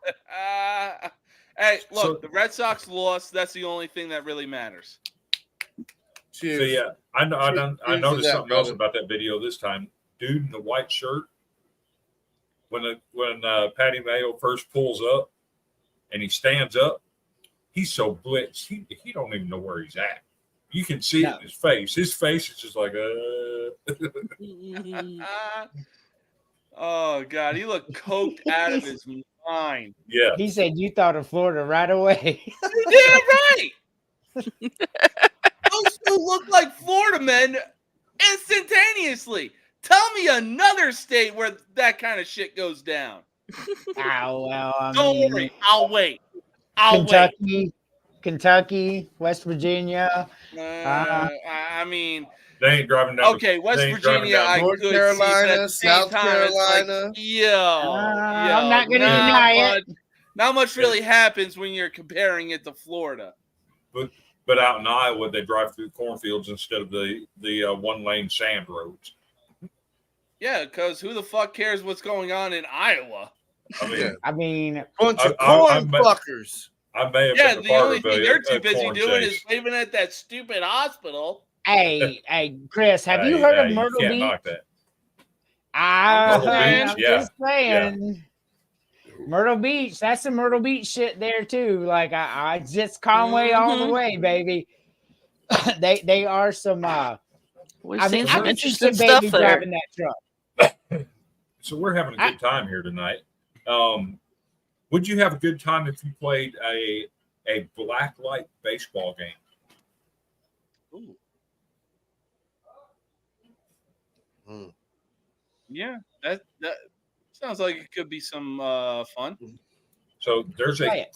Hey, look, the Red Sox lost. That's the only thing that really matters. Cheers. So yeah, I noticed that, something else brother. about that video this time. Dude in the white shirt. When Patty Mayo first pulls up and he stands up, he's so blitzed. He don't even know where he's at. You can see it in his face. His face is just like Oh God, he looked coked out of his mind. Yeah. He said you thought of Florida right away. You did right. Those two look like Florida men instantaneously. Tell me another state where that kind of shit goes down. Ow, well, Don't worry, I'll wait. Kentucky, West Virginia. I mean, they ain't driving down. Okay, West Virginia, I North could Carolina, see, but at the same South time, it's like, Carolina. I'm not going to deny it. Not much really happens when you're comparing it to Florida. But out in Iowa, they drive through cornfields instead of the one-lane sand roads. Yeah, because who the fuck cares what's going on in Iowa? I mean, bunch of corn fuckers. I may have Yeah, been a the part only of thing they're too a busy corn doing chase. is waving at that stupid hospital. Hey, Chris, have you heard of Myrtle you can't Beach? knock that. I'm Beach, just saying. Myrtle Beach, that's some Myrtle Beach shit there too. Like I just Conway all the way, baby. they are some. We've I seen mean, some I can see interesting some stuff baby there. driving that truck. So we're having a good time here tonight. Would you have a good time if you played a blacklight baseball game? Yeah, that sounds like it could be some fun. So there's a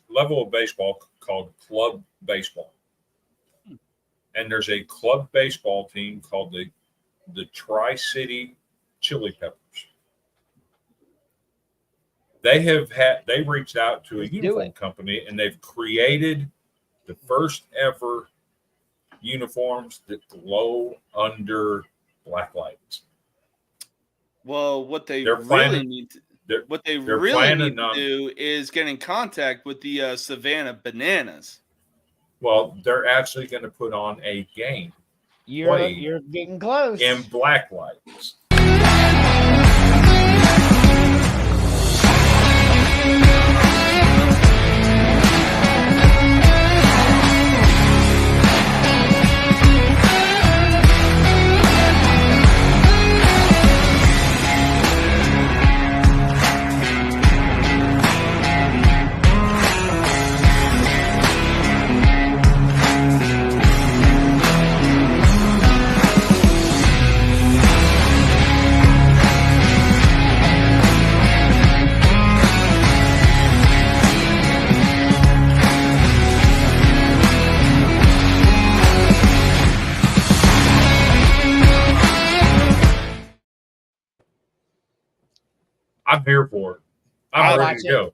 level of baseball called club baseball, and there's a club baseball team called the Tri-City Chili Peppers. They reached out to a uniform company, and they've created the first ever uniforms that glow under black lights. Well, what they They're really planning- need to, they're- what they they're really planning need to on- do is get in contact with the Savannah Bananas. Well, they're actually going to put on a game. You're getting close. In black lights. I'm here for it. I'm ready to go.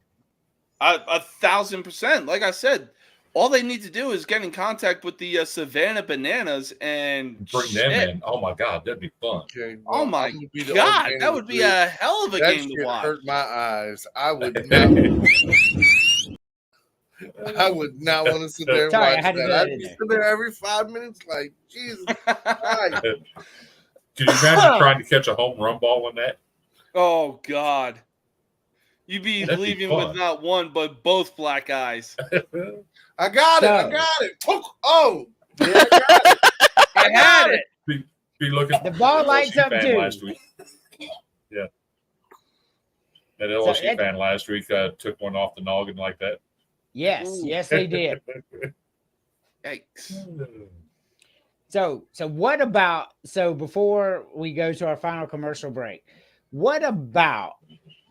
1,000%. Like I said, all they need to do is get in contact with the Savannah Bananas and Bring them in. Oh my God, that'd be fun. Okay, Oh my I'm gonna be the God, organic that would be dude. a hell of a That game to shit watch. hurt my eyes. I would not. I would not want to sit there and Sorry, I watch had to that. do that I'd in be there. sitting there every 5 minutes, like Jesus Christ. Could you imagine trying to catch a home run ball in that? Oh God. You'd be That'd be leaving fun. with not one but both black eyes. I got it. I So- got it. Oh, yeah, I got it. I had it. Be looking. The ball at lights LSU up fan too. last week. Yeah. That LSU fan last week took one off the noggin like that. Yes, they did. Yikes. So what about before we go to our final commercial break, what about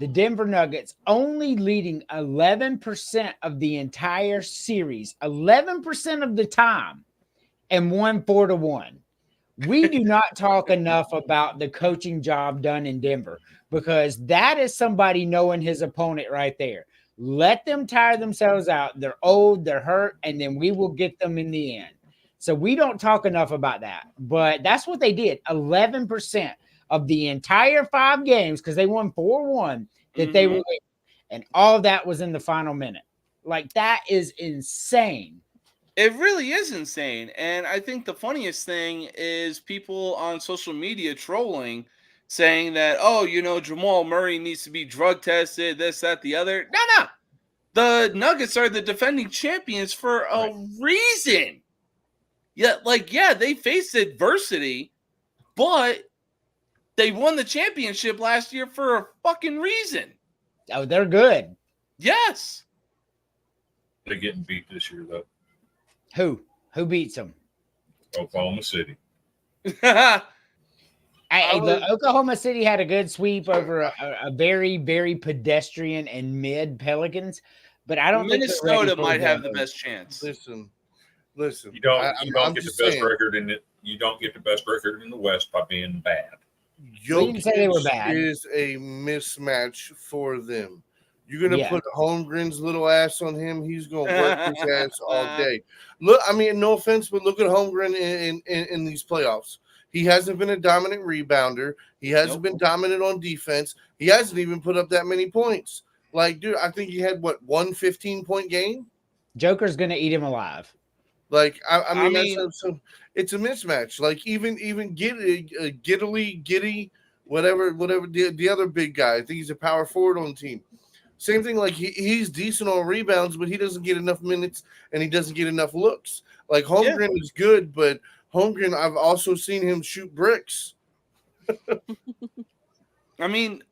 the Denver Nuggets only leading 11% of the entire series, 11% of the time, and won 4-1? We do not talk enough about the coaching job done in Denver, because that is somebody knowing his opponent right there. Let them tire themselves out. They're old, they're hurt, and then we will get them in the end. So we don't talk enough about that, but that's what they did. 11% of the entire 5 games, because they won 4-1, that they were winning. And all of that was in the final minute. Like, that is insane. It really is insane. And I think the funniest thing is people on social media trolling, saying that, oh, Jamal Murray needs to be drug tested, this, that, the other. No. The Nuggets are the defending champions for a reason. Yeah, they faced adversity, but they won the championship last year for a fucking reason. Oh, they're good. Yes. They're getting beat this year, though. Who beats them? Oklahoma City. Oklahoma City had a good sweep over a very, very pedestrian and mid Pelicans, but I don't think Minnesota might have the best chance. Listen. You don't I'm get the just best saying. record in it. You don't get the best record in the West by being bad. We didn't say they were Jokic bad. is a mismatch for them. You're gonna Yeah. put Holmgren's little ass on him. He's gonna work his ass all day. Look, I mean, no offense, but look at Holmgren in these playoffs. He hasn't been a dominant rebounder. He hasn't been dominant on defense. He hasn't even put up that many points. Like, dude, I think he had one 15-point game. Joker's gonna eat him alive. Like, I mean it's a mismatch. Like, even Giddy, whatever the other big guy. I think he's a power forward on the team. Same thing. Like, he's decent on rebounds, but he doesn't get enough minutes and he doesn't get enough looks. Like, Holmgren is good, but Holmgren, I've also seen him shoot bricks. I mean,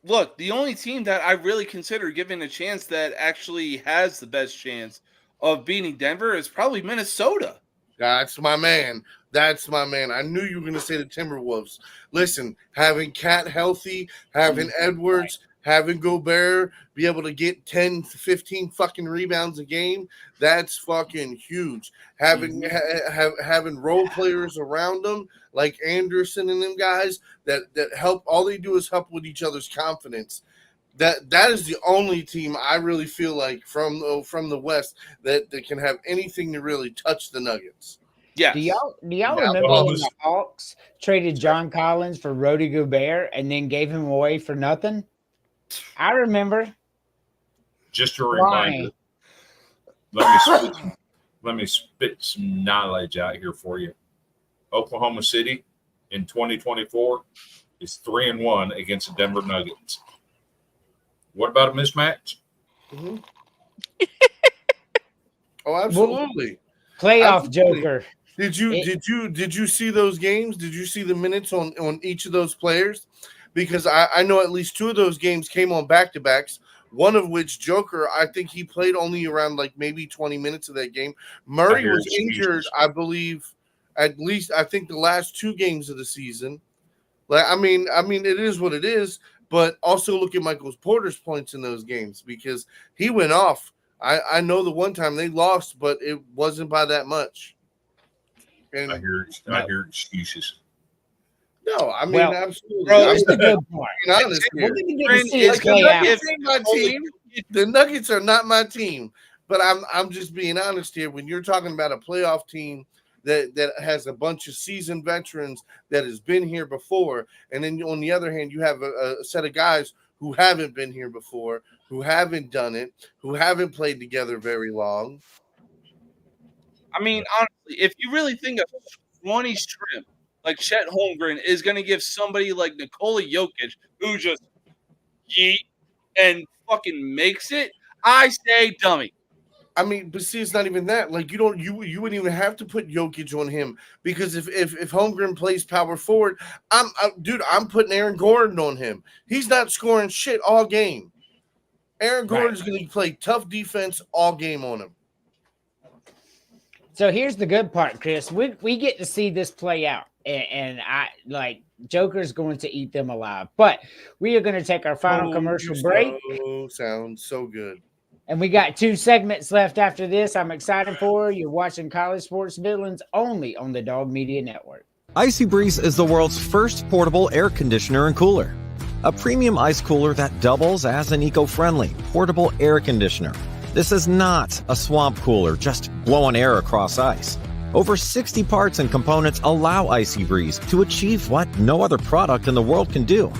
look, the only team that I really consider giving a chance that actually has the best chance of beating Denver is probably Minnesota. That's my man. That's my man. I knew you were going to say the Timberwolves. Listen, having Cat healthy, having Edwards, having Gobert be able to get 10 to 15 fucking rebounds a game, that's fucking huge. Having having role players around them like Anderson and them guys that help. All they do is help with each other's confidence. That is the only team I really feel like from the West that can have anything to really touch the Nuggets. Yeah. Do y'all remember when the Hawks traded John Collins for Rudy Gobert and then gave him away for nothing? I remember. Just a reminder. Let me spit some knowledge out here for you. Oklahoma City in 2024 is 3-1 against the Denver Nuggets. What about a mismatch? Mm-hmm. Oh, absolutely. Playoff absolutely. Joker. Did you see those games? Did you see the minutes on each of those players? Because I know at least two of those games came on back-to-backs, one of which Joker, I think he played only around like maybe 20 minutes of that game. Murray was injured, I believe, at least I think the last two games of the season. Like I mean, it is what it is, but also look at Michael Porter's points in those games because he went off. I know the one time they lost, but it wasn't by that much. And I hear excuses. No, I mean absolutely. Bro, it's the good part. Being honest here. We're gonna get to see it play out. My team. The Nuggets are not my team, but I'm just being honest here. When you're talking about a playoff team that has a bunch of seasoned veterans that has been here before, and then on the other hand, you have a set of guys who haven't been here before, who haven't done it, who haven't played together very long. I mean, honestly, if you really think of scrawny shrimp like Chet Holmgren is going to give somebody like Nikola Jokic, who just yeet and fucking makes it, I say dummy. I mean, but see, it's not even that. Like you wouldn't even have to put Jokic on him because if Holmgren plays power forward, I'm putting Aaron Gordon on him. He's not scoring shit all game. Aaron Gordon's going to play tough defense all game on him. So here's the good part, Chris. We get to see this play out, and I like Joker's going to eat them alive. But we are going to take our final commercial break. Sounds so good. And we got 2 segments left after this. I'm excited for. You're watching College Sports Villains only on the Dog Media Network. Icy Breeze is the world's first portable air conditioner and cooler. A premium ice cooler that doubles as an eco-friendly portable air conditioner. This is not a swamp cooler, just blowing air across ice. Over 60 parts and components allow Icy Breeze to achieve what no other product in the world can do.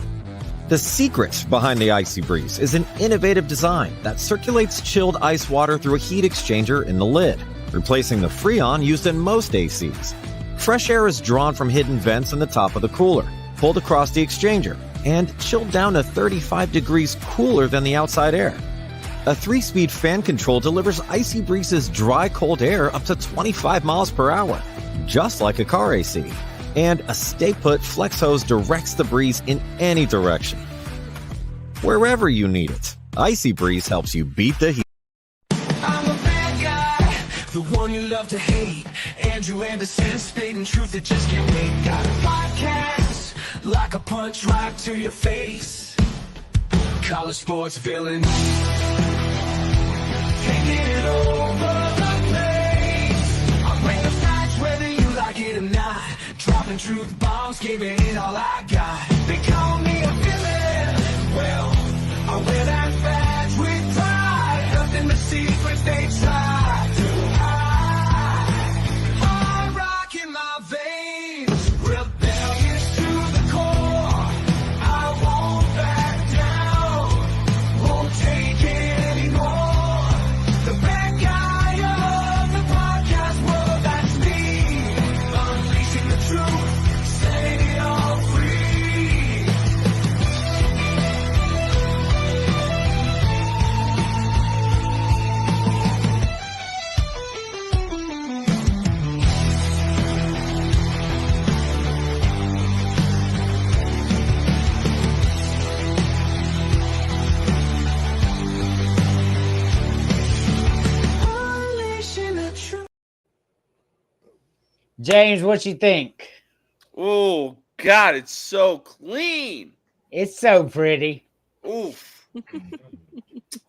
The secret behind the Icy Breeze is an innovative design that circulates chilled ice water through a heat exchanger in the lid, replacing the Freon used in most ACs. Fresh air is drawn from hidden vents in the top of the cooler, pulled across the exchanger, and chilled down to 35 degrees cooler than the outside air. A 3-speed fan control delivers Icy Breeze's dry, cold air up to 25 miles per hour, just like a car AC. And a stay-put flex hose directs the breeze in any direction. Wherever you need it, Icy Breeze helps you beat the heat. I'm a bad guy, the one you love to hate. Andrew Anderson, spitting truth that just can't wait. Got a podcast, like a punch right to your face. College Sports Villains. Taking it over the place. I bring the facts whether you like it or not. Dropping truth bombs, giving it all I got. They call me a villain. Well, I wear that badge with pride. Nothing but secrets they try to hide. Hard rock in my veins, rebellious to the core. I won't back down, won't take it anymore. The bad guy of the podcast world, that's me. Unleashing the truth, setting it all free. James, what you think? Oh God, it's so clean. It's so pretty. Oof.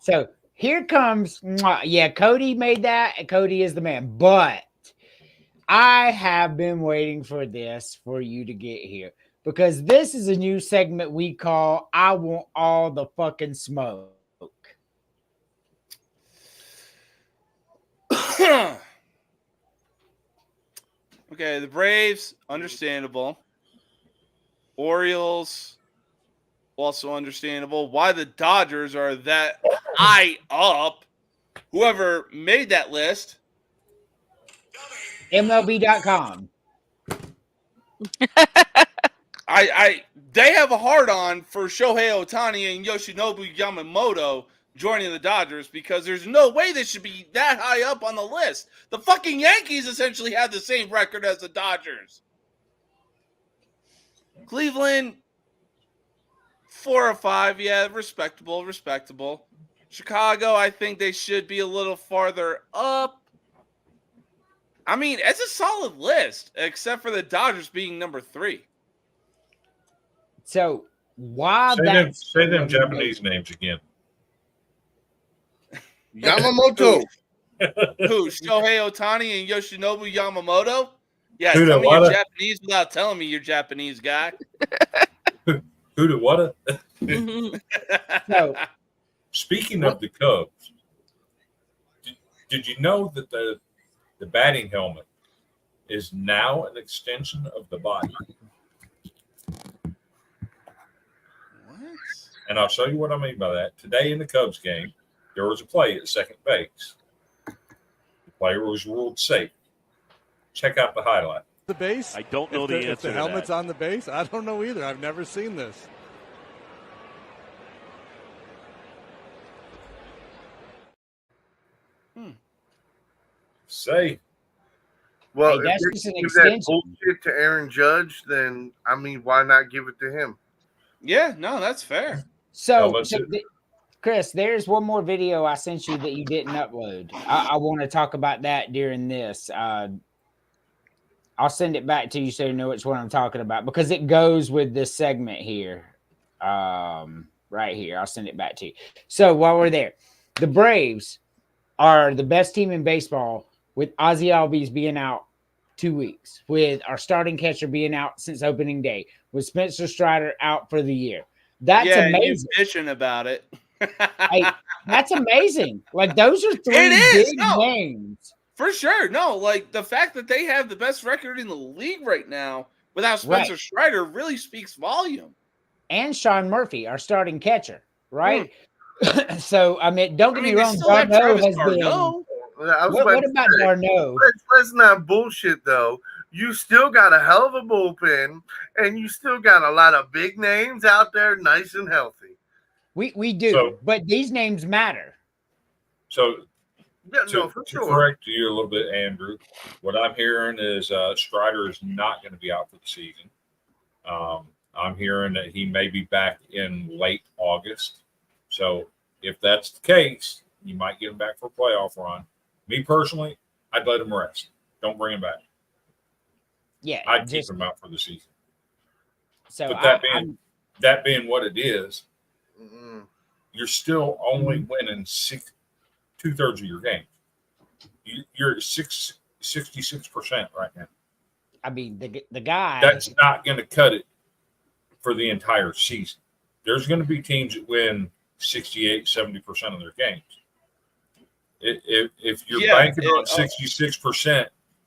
So here comes, yeah, Cody made that. And Cody is the man. But I have been waiting for this for you to get here because this is a new segment we call I Want All the Fucking Smoke. Okay, the Braves, understandable. Orioles, also understandable. Why the Dodgers are that high up? Whoever made that list. MLB.com. They have a hard on for Shohei Ohtani and Yoshinobu Yamamoto joining the Dodgers because there's no way they should be that high up on the list. The fucking Yankees essentially have the same record as the Dodgers. Cleveland, 4 or 5, yeah, respectable. Chicago, I think they should be a little farther up. I mean, it's a solid list, except for the Dodgers being number 3. So why say them Japanese names again. Yamamoto. Who? Shohei Ohtani and Yoshinobu Yamamoto? Yeah, Who tell the me you're what? Japanese without telling me you're Japanese, guy. Who to what? So, speaking of the Cubs, did you know that the batting helmet is now an extension of the body? What? And I'll show you what I mean by that. Today in the Cubs game, there was a play at second base. The player was ruled safe. Check out the highlight. The base? I don't know the answer If the to helmet's that. on the base? I don't know either. I've never seen this. Say. Well, Hey, that's if just they an give that extension. bullshit to Aaron Judge, then I mean, why not give it to him? Yeah, no, that's fair. So, Chris, there's one more video I sent you that you didn't upload. I want to talk about that during this. I'll send it back to you so you know which one I'm talking about because it goes with this segment here. Right here. I'll send it back to you. So while we're there, the Braves are the best team in baseball with Ozzie Albies being out 2 weeks, with our starting catcher being out since opening day, with Spencer Strider out for the year. That's amazing. You bitching about it. Hey, that's amazing. Like those are 3 big names. For sure. No, like the fact that they have the best record in the league right now without Spencer Strider really speaks volume. And Sean Murphy, our starting catcher, right? So, I mean, don't get me wrong. Darno has been. What about Darno? Let's not bullshit, though. You still got a hell of a bullpen, and you still got a lot of big names out there, nice and healthy. We do, but these names matter. So, to correct you a little bit, Andrew, what I'm hearing is Strider is not going to be out for the season. I'm hearing that he may be back in late August. So if that's the case, you might get him back for a playoff run. Me personally, I'd let him rest. Don't bring him back. Yeah, I'd keep him out for the season. So but that being what it is, you're still only winning 2/3 of your games. You're at 66% right now. I mean, the guy. That's not going to cut it for the entire season. There's going to be teams that win 68, 70% of their games. If you're banking on 66%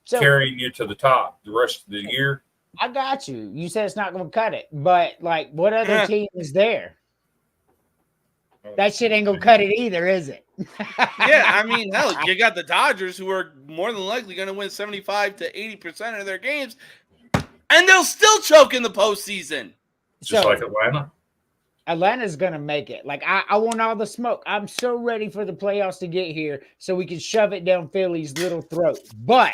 carrying you to the top the rest of the year. I got you. You said it's not going to cut it, but like, what other team is there? That shit ain't going to cut it either, is it? Yeah, I mean, hell, you got the Dodgers who are more than likely going to win 75 to 80% of their games, and they'll still choke in the postseason. Just like Atlanta. Atlanta's going to make it. Like, I want all the smoke. I'm so ready for the playoffs to get here so we can shove it down Philly's little throat. But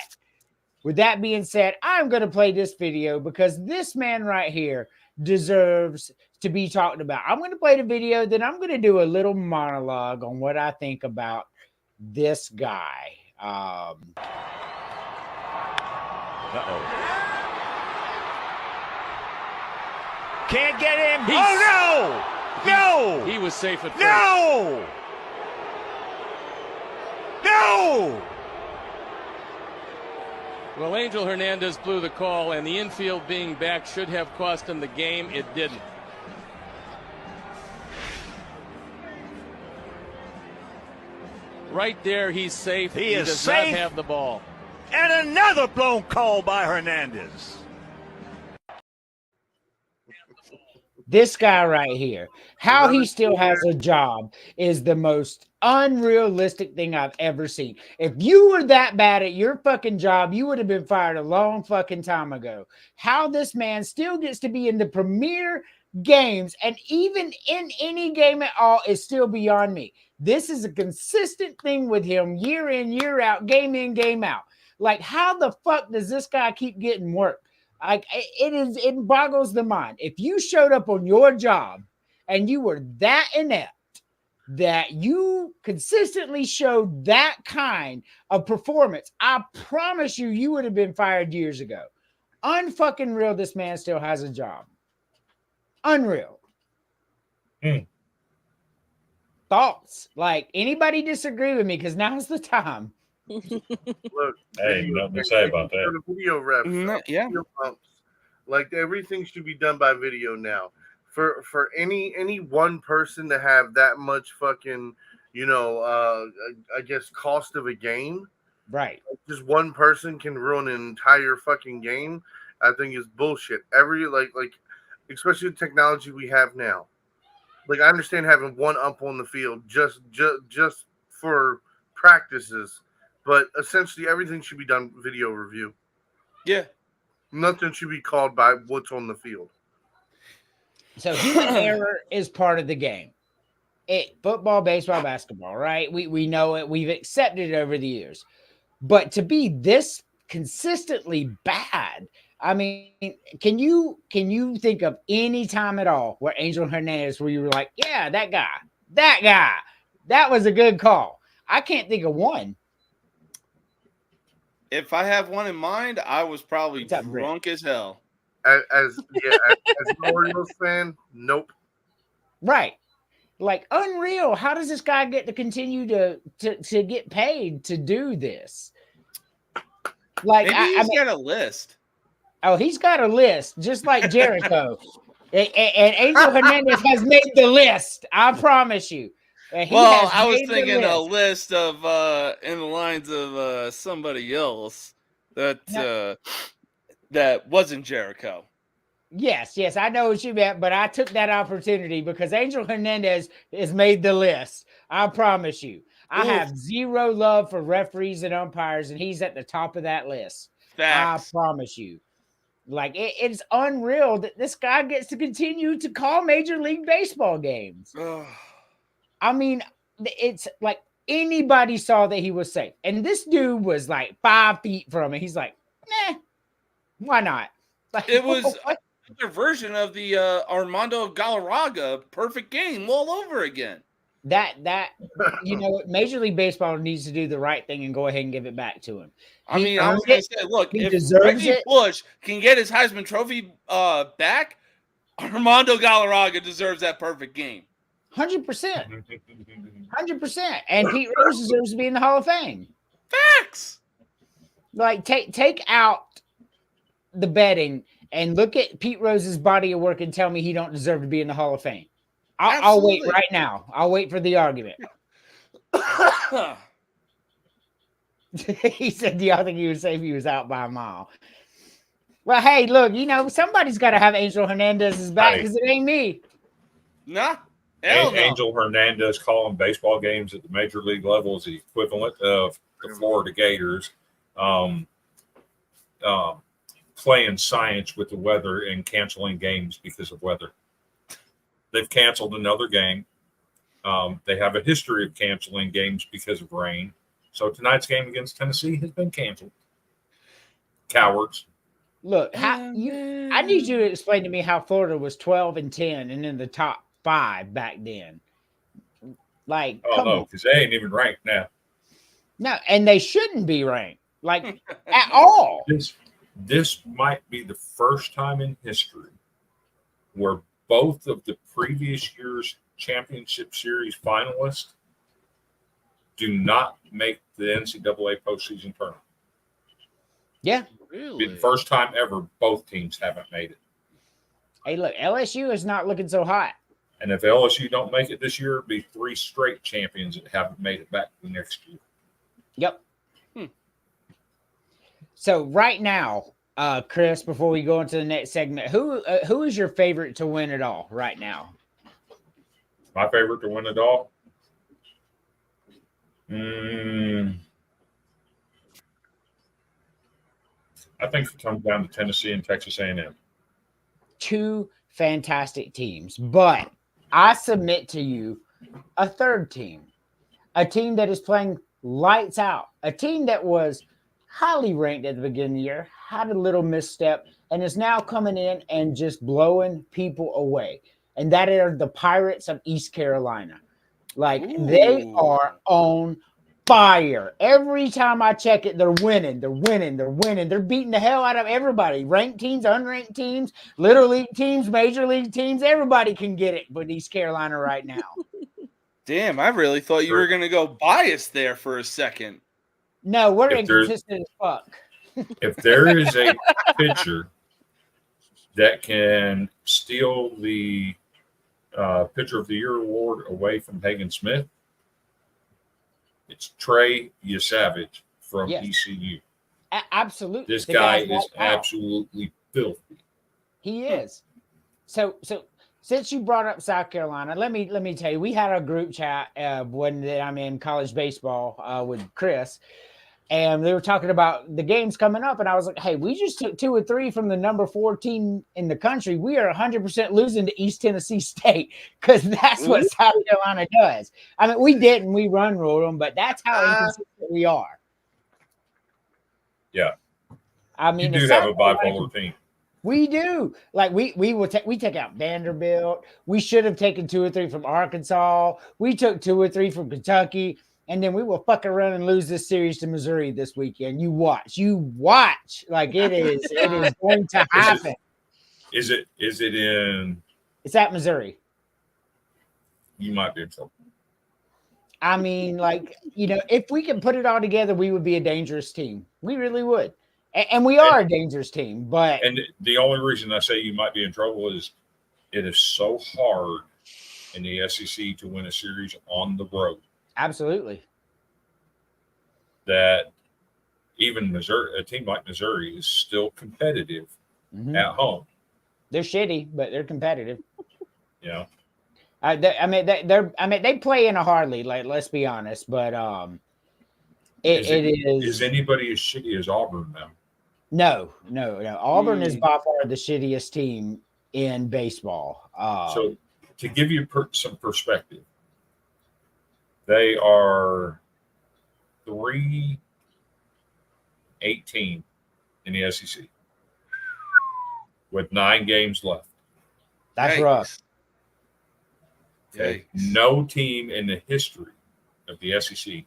with that being said, I'm going to play this video because this man right here deserves to be talked about. I'm going to play the video, then I'm going to do a little monologue on what I think about this guy. Uh-oh. Can't get him. He's- Oh, no! No! He was safe at first. No! No! Well, Angel Hernandez blew the call, and the infield being back should have cost him the game. It didn't. Right there, he's safe. He is does safe. not have the ball. And another blown call by Hernandez. This guy right here, how he still has a job is the most unrealistic thing I've ever seen. If you were that bad at your fucking job, you would have been fired a long fucking time ago. How this man still gets to be in the premier games and even in any game at all is still beyond me. This is a consistent thing with him year in, year out, game in, game out. Like, how the fuck does this guy keep getting work? Like, it boggles the mind. If you showed up on your job and you were that inept that you consistently showed that kind of performance, I promise you, you would have been fired years ago. Unfucking real, this man still has a job. Unreal. Thoughts? Like, anybody disagree with me? Because now's the time. Look, Hey, nothing to say about that. The video reps, yeah. video pumps, like everything should be done by video now. For any one person to have that much fucking, I guess cost of a game, right? Just one person can ruin an entire fucking game. I think is bullshit. Like especially the technology we have now. Like, I understand having one ump on the field just for practices. But essentially, everything should be done video review. Yeah. Nothing should be called by what's on the field. So human error is part of the game. Football, baseball, basketball, right? We know it. We've accepted it over the years. But to be this consistently bad, I mean, can you think of any time at all where Angel Hernandez, where you were like, yeah, that guy, that was a good call? I can't think of one. If I have one in mind, I was probably drunk as hell. As an Orioles fan, nope. Right. Like, unreal. How does this guy get to continue to get paid to do this? Like, maybe he's got a list. Oh, he's got a list, just like Jericho. and Angel Hernandez has made the list. I promise you. Well, I was thinking a list of in the lines of somebody else that that wasn't Jericho. Yes, I know what you meant, but I took that opportunity because Angel Hernandez has made the list. I promise you. I have zero love for referees and umpires, and he's at the top of that list. Facts. I promise you. Like, it's unreal that this guy gets to continue to call Major League Baseball games. I mean, it's like anybody saw that he was safe. And this dude was like 5 feet from it. He's like, why not? Like, it was another version of the Armando Galarraga perfect game all over again. That Major League Baseball needs to do the right thing and go ahead and give it back to him. I was going to say, look, if Reggie Bush can get his Heisman Trophy back, Armando Galarraga deserves that perfect game. 100%. 100%. And Pete Rose deserves to be in the Hall of Fame. Facts. Like, take out the betting and look at Pete Rose's body of work and tell me he don't deserve to be in the Hall of Fame. I'll wait right now. I'll wait for the argument. He said, do y'all think he was safe? He was out by a mile. Well, hey, look, somebody's got to have Angel Hernandez's back because it ain't me. Nah. Angel Hernandez calling baseball games at the major league level is the equivalent of the Florida Gators playing science with the weather and canceling games because of weather. They've canceled another game. They have a history of canceling games because of rain. So tonight's game against Tennessee has been canceled. Cowards. Look, I need you to explain to me how Florida was 12-10 and in the top 5 back then. Like, oh no, because they ain't even ranked now. No, and they shouldn't be ranked, like at all. This might be the first time in history where both of the previous year's championship series finalists do not make the NCAA postseason tournament. Yeah. Be the first time ever both teams haven't made it. Hey, look, LSU is not looking so hot. And if LSU don't make it this year, it'll be 3 straight champions that haven't made it back the next year. Yep. So right now, Chris, before we go into the next segment, who is your favorite to win it all right now? My favorite to win it all? I think it comes down to Tennessee and Texas A&M. 2 fantastic teams, but I submit to you a third team, a team that is playing lights out, a team that was highly ranked at the beginning of the year, had a little misstep, and is now coming in and just blowing people away. And that are the Pirates of East Carolina. Like, they are on fire. Every time I check it, they're winning. They're winning. They're winning. They're beating the hell out of everybody. Ranked teams, unranked teams, little league teams, major league teams. Everybody can get it with East Carolina right now. Damn, I really thought you were going to go biased there for a second. No, we're inconsistent as fuck. If there is a pitcher that can steal the Pitcher of the Year award away from Hagen Smith, it's Trey Yesavage from ECU. Absolutely. This guy is absolutely filthy. He is. So since you brought up South Carolina, let me tell you, we had a group chat when I'm in college baseball with Chris, and they were talking about the games coming up, and I was like, hey, we just took 2 or 3 from the number 4 team in the country. We are 100% losing to East Tennessee State, because that's what South Carolina does. I mean, we didn't. We run ruled them, but that's how inconsistent we are. Yeah. I mean, you do have a bipolar team. We do. Like we take out Vanderbilt. We should have taken 2 or 3 from Arkansas. We took 2 or 3 from Kentucky, and then we will fuck around and lose this series to Missouri this weekend. You watch. Like it is going to happen. Is it in? It's at Missouri. You might be in trouble. I mean, like, if we can put it all together, we would be a dangerous team. We really would. And we are a dangerous team, but... And the only reason I say you might be in trouble is it is so hard in the SEC to win a series on the road. Absolutely. That even Missouri, a team like Missouri, is still competitive at home. They're shitty, but they're competitive. Yeah. They play in a hard league, like, let's be honest, but Is anybody as shitty as Auburn now? No. Auburn is by far the shittiest team in baseball. So to give you some perspective, they are 3-18 in the SEC with 9 games left. That's rough. Okay. No team in the history of the SEC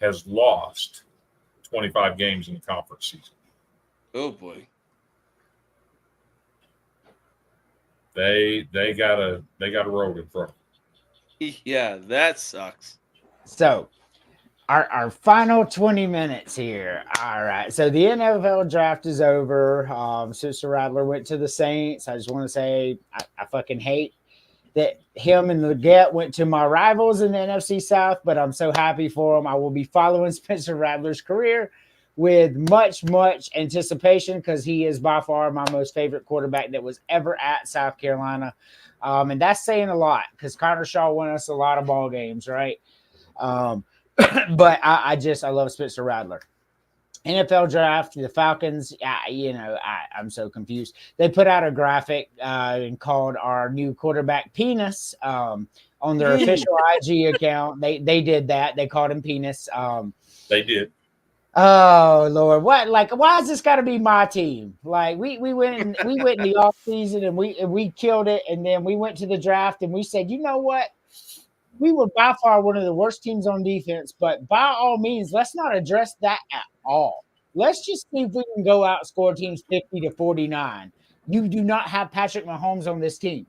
has lost 25 games in the conference season. Oh boy. They got a road in front. Yeah, that sucks. So our final 20 minutes here. All right. So the NFL draft is over. Sister Rattler went to the Saints. I just want to say I fucking hate that him and Leggett went to my rivals in the NFC South, but I'm so happy for him. I will be following Spencer Rattler's career with much, much anticipation, because he is by far my most favorite quarterback that was ever at South Carolina. And that's saying a lot, because Connor Shaw won us a lot of ball games, right? But I love Spencer Rattler. NFL draft, the Falcons, I'm so confused. They put out a graphic and called our new quarterback Penis on their official IG account. They did that. They called him Penis. They did. Oh Lord, what? Like, why has this got to be my team? Like, we went in the off season and we killed it, and then we went to the draft and we said, you know what? We were by far one of the worst teams on defense, but by all means, let's not address that at all. let's just see if we can go outscore teams 50-49. You do not have Patrick Mahomes on this team.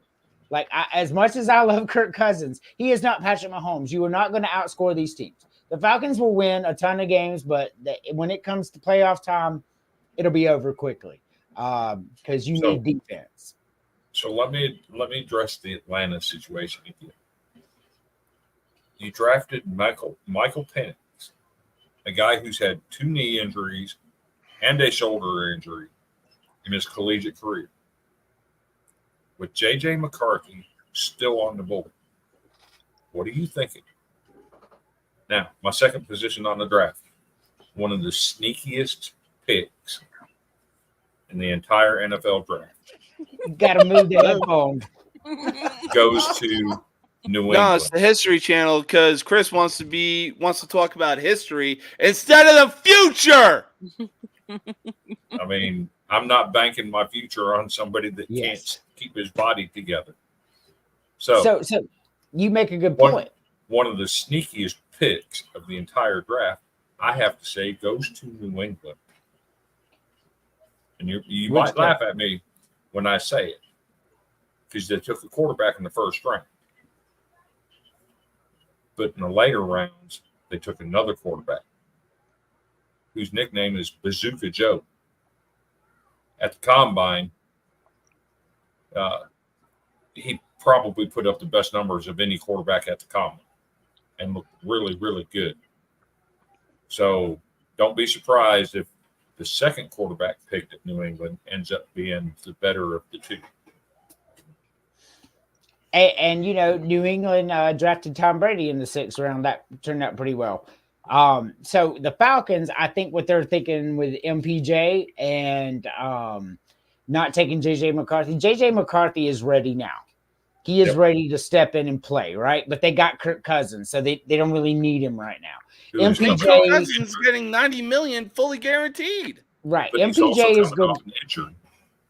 Like, as much as I love Kirk Cousins, he is not Patrick Mahomes. You are not going to outscore these teams. The Falcons will win a ton of games, but when it comes to playoff time, it'll be over quickly because you need defense. So let me address the Atlanta situation again. You drafted Michael Penix, a guy who's had 2 knee injuries and a shoulder injury in his collegiate career, with J.J. McCarthy still on the board. What are you thinking? Now, my second position on the draft, one of the sneakiest picks in the entire NFL draft. Got to move the headphone. Goes to New England. No, it's the History Channel because Chris wants to talk about history instead of the future. I mean, I'm not banking my future on somebody that can't keep his body together. So you make a good point. One of the sneakiest picks of the entire draft, I have to say, goes to New England. And you might laugh at me when I say it, because they took a quarterback in the first round. But in the later rounds, they took another quarterback whose nickname is Bazooka Joe. At the combine, he probably put up the best numbers of any quarterback at the combine and looked really, really good. So don't be surprised if the second quarterback picked at New England ends up being the better of the two. And New England drafted Tom Brady in the 6th round. That turned out pretty well. So the Falcons, I think what they're thinking with MPJ and not taking JJ McCarthy. JJ McCarthy is ready now. He is ready to step in and play, right? But they got Kirk Cousins, so they don't really need him right now. MPJ Kirk Cousins is getting $90 million fully guaranteed. Right. But MPJ is good. Injured.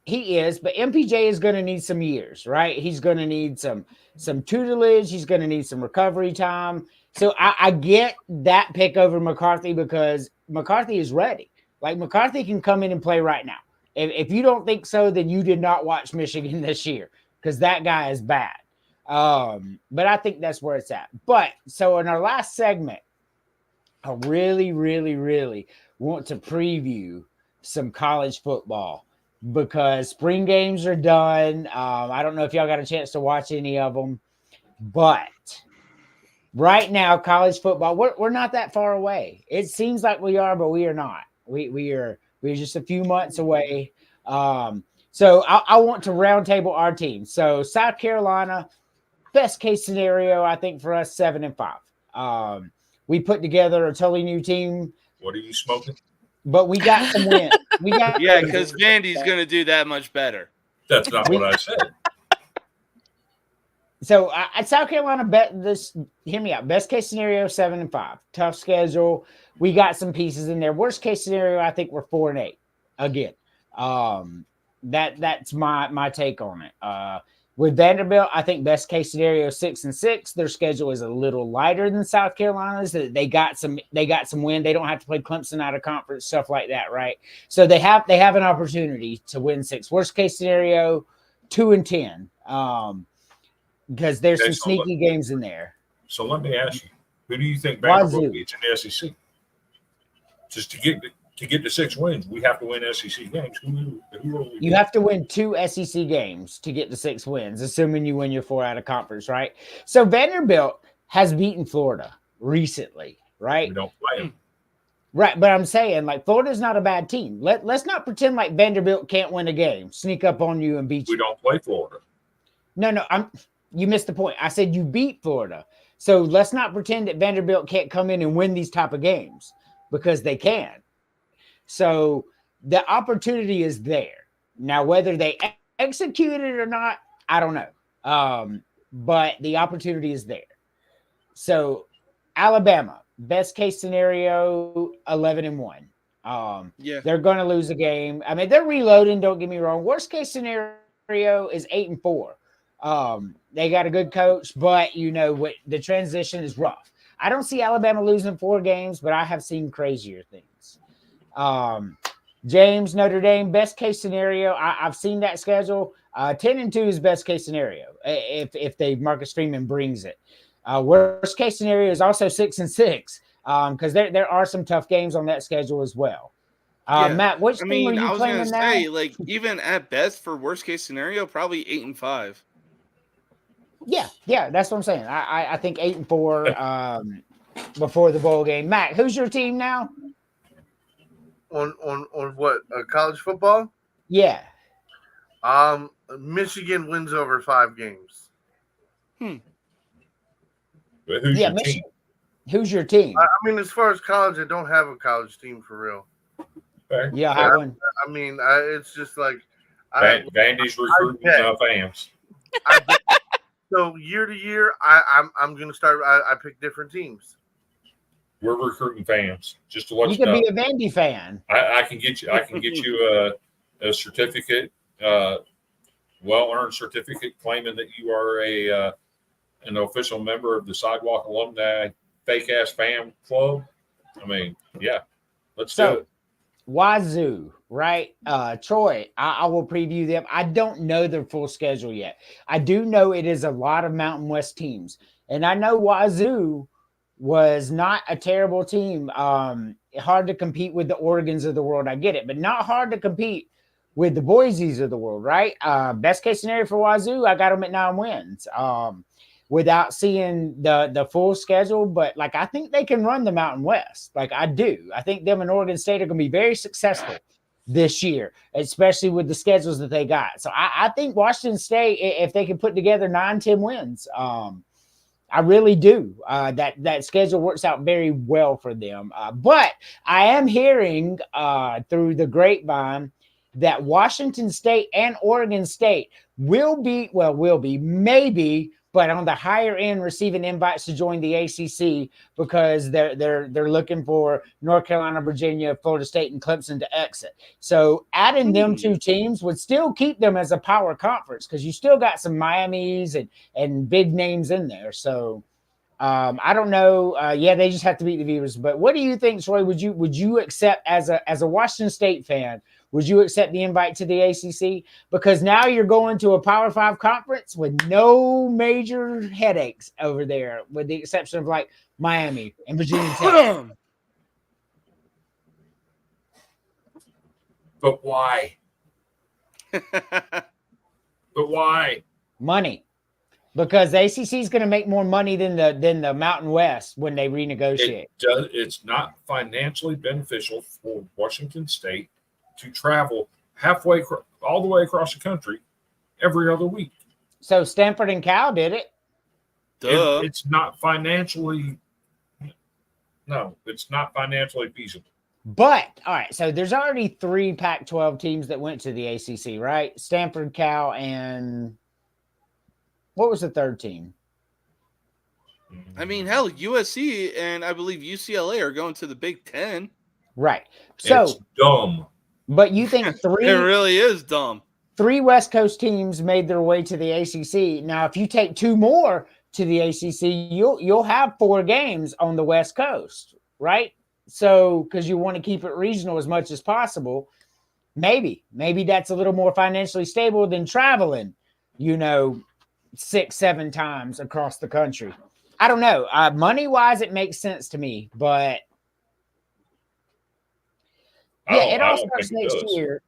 He is, but MPJ is going to need some years, right? He's going to need some tutelage. He's going to need some recovery time. So I get that pick over McCarthy because McCarthy is ready. Like, McCarthy can come in and play right now. If you don't think so, then you did not watch Michigan this year because that guy is bad. But I think that's where it's at. But so in our last segment, I really, really, really want to preview some college football because spring games are done. I don't know if y'all got a chance to watch any of them, but right now, college football, we're not that far away. It seems like we are, but we are not. We're just a few months away. So I want to roundtable our team. So South Carolina, best case scenario, I think for us, 7-5. We put together a totally new team. What are you smoking? But we got some wins. Because Vandy's going to do that much better. That's not what I said. So at South Carolina, hear me out. Best case scenario, 7-5. Tough schedule. We got some pieces in there. Worst case scenario, I think we're 4-8 again. That's my take on it. With Vanderbilt, I think best case scenario 6-6. Their schedule is a little lighter than South Carolina's. They got some win. They don't have to play Clemson out of conference, stuff like that, right? So they have an opportunity to win 6. Worst case scenario, 2-10. Because there's some sneaky games in there. So let me ask you, who do you think Vanderbilt beats in the SEC? Just to get to 6 wins, we have to win SEC games. You have to win 2 SEC games to get to 6 wins, assuming you win your 4 out of conference, right? So Vanderbilt has beaten Florida recently, right? We don't play them. Right, but I'm saying, like, Florida's not a bad team. Let's not pretend like Vanderbilt can't win a game, sneak up on you and beat you. We don't play Florida. No, you missed the point. I said you beat Florida. So let's not pretend that Vanderbilt can't come in and win these type of games because they can. So the opportunity is there. Now, whether they execute it or not, I don't know. But the opportunity is there. So Alabama, best case scenario, 11-1. They're going to lose a game. I mean, they're reloading. Don't get me wrong. Worst case scenario is 8-4. They got a good coach, but the transition is rough. I don't see Alabama losing 4 games, but I have seen crazier things. James, Notre Dame, best case scenario. I've seen that schedule. 10-2 is best case scenario if they Marcus Freeman brings it. Worst case scenario is also 6-6 because there are some tough games on that schedule as well. Matt, which team are you I was claiming gonna now? say, like, even at best for worst case scenario, probably 8-5. Yeah, that's what I'm saying. I think 8-4 before the bowl game. Matt, who's your team now? On what? College football? Yeah. Michigan wins over 5 games. But who's your team? Who's your team? I mean, as far as college, I don't have a college team for real. Okay. Yeah, I one. I mean, it's just like Vandy's recruiting fans. So year to year, I'm going to start. I pick different teams. We're recruiting fans. Just to let You you can know. be a Vandy fan. I can get you. I can get you a certificate, well-earned certificate, claiming that you are an official member of the Sidewalk Alumni Fake Ass Fan Club. I mean, yeah, let's do it. Wazoo, right? Troy, I will preview them. I don't know their full schedule yet. I do know it is a lot of Mountain West teams, and I know Wazoo was not a terrible team. Hard to compete with the Oregons of the world. I get it, but not hard to compete with the Boise's of the world, right? Best case scenario for Wazoo, I got them at 9 wins. Without seeing the full schedule, but like I think they can run the Mountain West. Like I do. I think them and Oregon State are going to be very successful this year, especially with the schedules that they got. So I think Washington State, if they can put together 9-10 wins, I really do. That schedule works out very well for them. But I am hearing through the grapevine that Washington State and Oregon State will be, maybe, but on the higher end, receiving invites to join the ACC because they're looking for North Carolina, Virginia, Florida State, and Clemson to exit. So adding them 2 teams would still keep them as a power conference because you still got some Miamis and big names in there. So I don't know. They just have to beat the Beavers. But what do you think, Troy? Would you accept as a Washington State fan? Would you accept the invite to the ACC? Because now you're going to a Power 5 conference with no major headaches over there, with the exception of like Miami and Virginia Tech. But why? But why? Money. Because the ACC is going to make more money than the Mountain West when they renegotiate. It's not financially beneficial for Washington State to travel halfway all the way across the country every other week. So Stanford and Cal did it. It's not financially. No, it's not financially feasible. But all right, so there's already 3 Pac-12 teams that went to the ACC, right? Stanford, Cal, and what was the third team? I mean, hell, USC and I believe UCLA are going to the Big Ten. Right. So it's dumb. But you think 3? It really is dumb. 3 West Coast teams made their way to the ACC. Now, if you take 2 more to the ACC, you'll have 4 games on the West Coast, right? So, because you want to keep it regional as much as possible, maybe that's a little more financially stable than traveling, 6-7 times across the country. I don't know. Money wise, it makes sense to me, but it all starts next year.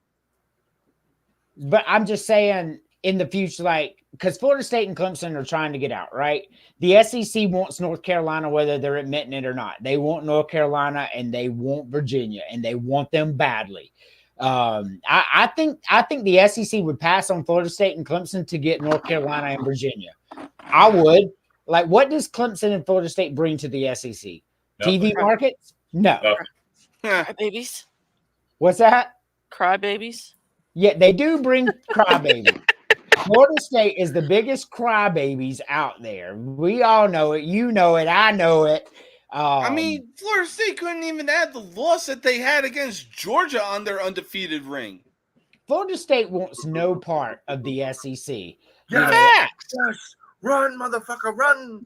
But I'm just saying in the future, like, because Florida State and Clemson are trying to get out, right? The SEC wants North Carolina, whether they're admitting it or not. They want North Carolina and they want Virginia, and they want them badly. I think the SEC would pass on Florida State and Clemson to get North Carolina and Virginia. I would. Like, what does Clemson and Florida State bring to the SEC? Nothing. TV markets? No. Crybabies. What's that? Crybabies. Yeah, they do bring crybabies. Florida State is the biggest crybabies out there. We all know it. You know it. I know it. I mean, Florida State couldn't even add the loss that they had against Georgia on their undefeated ring. Florida State wants no part of the SEC. Yes. Run, motherfucker, run.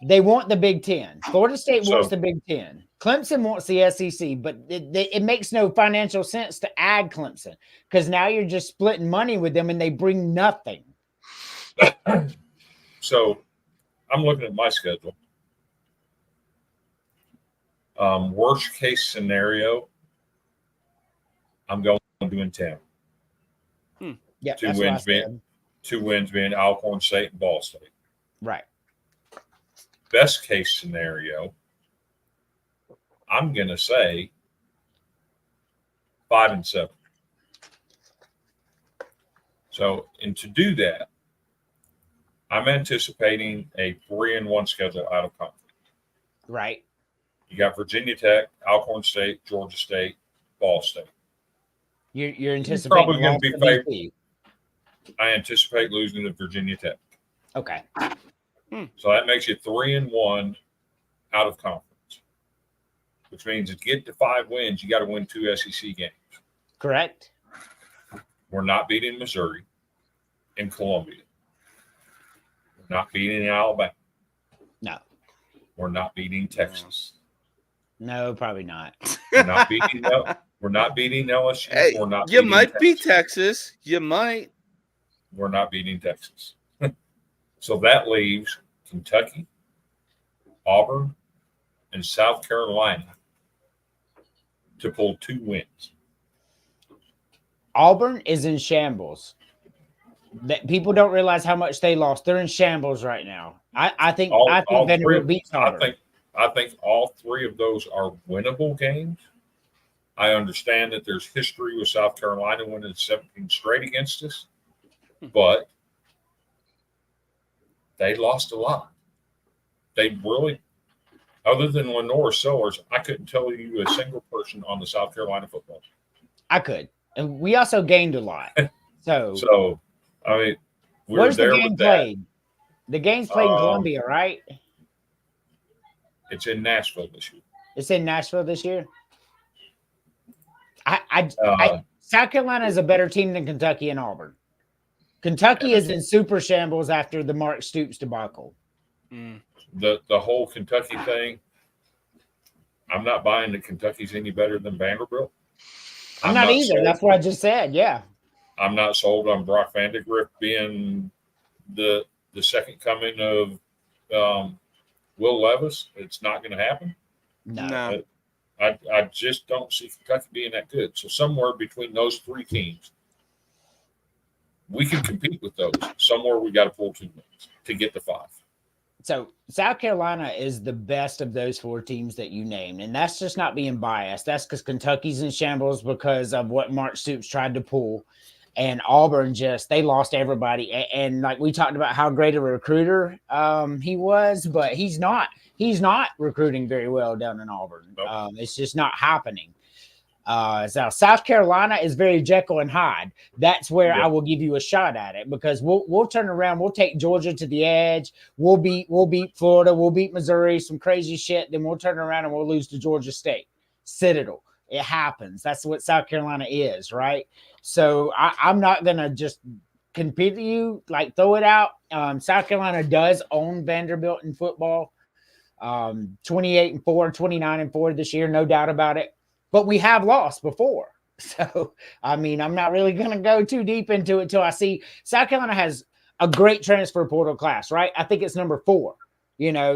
They want the Big Ten. Florida State wants the Big Ten. Clemson wants the SEC, but it makes no financial sense to add Clemson because now you're just splitting money with them and they bring nothing. So I'm looking at my schedule. Worst case scenario, I'm going to in 10. Yeah, Two wins being Alcorn State and Ball State. Right. Best case scenario, I'm going to say 5-7. So, and to do that, I'm anticipating a 3-1 schedule out of conference. Right. You got Virginia Tech, Alcorn State, Georgia State, Ball State. You're anticipating probably going to be favored. I anticipate losing to Virginia Tech. Okay. So that makes you 3-1 out of conference, which means to get to 5 wins, you got to win 2 SEC games. Correct. We're not beating Missouri and Columbia. We're not beating Alabama. No. We're not beating Texas. No, probably not. We're not beating LSU. Hey, We're not you beating might Texas. beat Texas. You might. We're not beating Texas. So that leaves Kentucky, Auburn, and South Carolina to pull 2 wins. Auburn is in shambles. That people don't realize how much they lost. They're in shambles right now. I think Vanderbilt beats Auburn. I think all 3 of those are winnable games. I understand that there's history with South Carolina winning 17 straight against us, but they lost a lot. They really, other than Lenore Sellers, I couldn't tell you a single person on the South Carolina football team. I could. And we also gained a lot. So I mean, where's the game played? The game's played in Columbia, right? It's in Nashville this year. It's in Nashville this year. South Carolina is a better team than Kentucky and Auburn. Kentucky is in super shambles after the Mark Stoops debacle. The whole Kentucky thing, I'm not buying that Kentucky's any better than Vanderbilt. I'm not either. Sold. That's what I just said. Yeah. I'm not sold on Brock Vandegrift being the second coming of Will Levis. It's not going to happen. No. I just don't see Kentucky being that good. So somewhere between those 3 teams, we can compete with those. Somewhere we got to pull 2 wins to get to 5. So South Carolina is the best of those 4 teams that you named. And that's just not being biased. That's because Kentucky's in shambles because of what Mark Stoops tried to pull. And Auburn they lost everybody. And like we talked about how great a recruiter he was, but he's not recruiting very well down in Auburn. Nope. It's just not happening. So South Carolina is very Jekyll and Hyde. That's where I will give you a shot at it because we'll turn around. We'll take Georgia to the edge. We'll beat Florida. We'll beat Missouri, some crazy shit. Then we'll turn around and we'll lose to Georgia State, Citadel. It happens. That's what South Carolina is, right? So I'm not going to just compete with you, like throw it out. South Carolina does own Vanderbilt in football. 28-4, 29-4 this year, no doubt about it. But we have lost before. So, I mean, I'm not really going to go too deep into it till I see South Carolina has a great transfer portal class, right? I think it's number 4,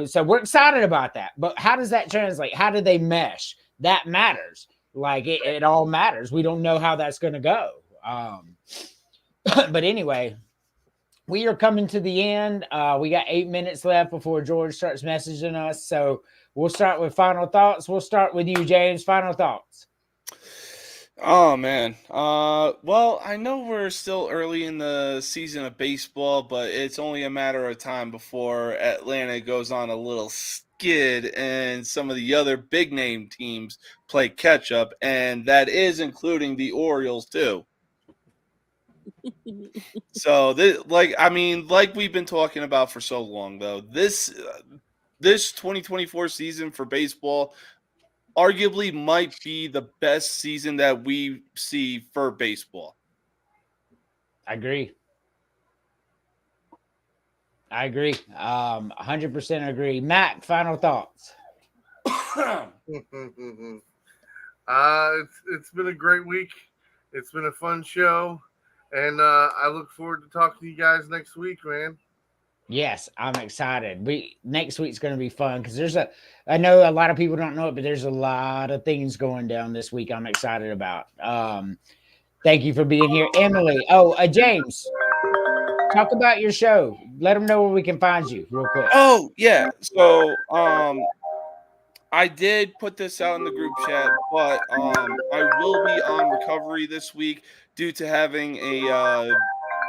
so we're excited about that. But how does that translate? How do they mesh? That matters. Like it all matters. We don't know how that's going to go. But anyway, we are coming to the end. We got 8 minutes left before George starts messaging us. So we'll start with final thoughts. We'll start with you, James. Final thoughts. Oh, man. Well, I know we're still early in the season of baseball, but it's only a matter of time before Atlanta goes on a little skid and some of the other big-name teams play catch-up, and that is including the Orioles, too. So, like we've been talking about for so long, though, this 2024 season for baseball arguably might be the best season that we see for baseball. I agree. 100% agree. Mack, final thoughts. It's been a great week. It's been a fun show, and I look forward to talking to you guys next week, man. Yes, I'm excited. Next week's going to be fun because I know a lot of people don't know it, but there's a lot of things going down this week. I'm excited about. Thank you for being here, Emily. Oh, James, talk about your show. Let them know where we can find you, real quick. Oh yeah, so I did put this out in the group chat, but I will be on recovery this week due to having a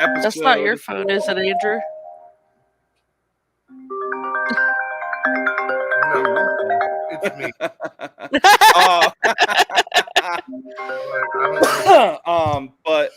episode. That's not your phone, is it, Andrew? No, it's me. But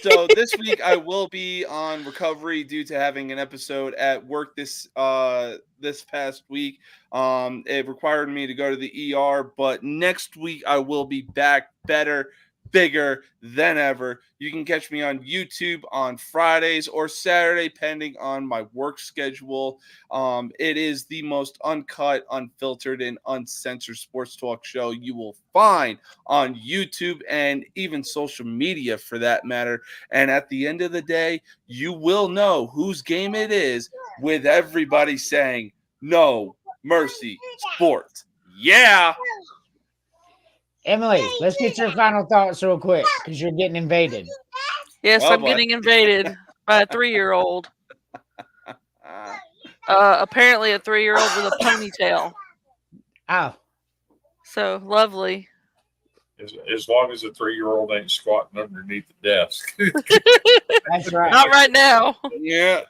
so this week I will be on recovery due to having an episode at work this past week. It required me to go to the ER, but next week I will be back better, bigger than ever. You can catch me on YouTube on Fridays or Saturday, depending on my work schedule. It is the most uncut, unfiltered, and uncensored sports talk show you will find on YouTube and even social media for that matter. And at the end of the day, you will know whose game it is with everybody saying no mercy sports. Yeah. Emily, let's get your final thoughts real quick because you're getting invaded. Yes, I'm getting invaded by a 3-year-old. Apparently a 3-year-old with a ponytail. Oh. So lovely. As long as a 3-year-old ain't squatting underneath the desk. That's right. Not right now. Yeah.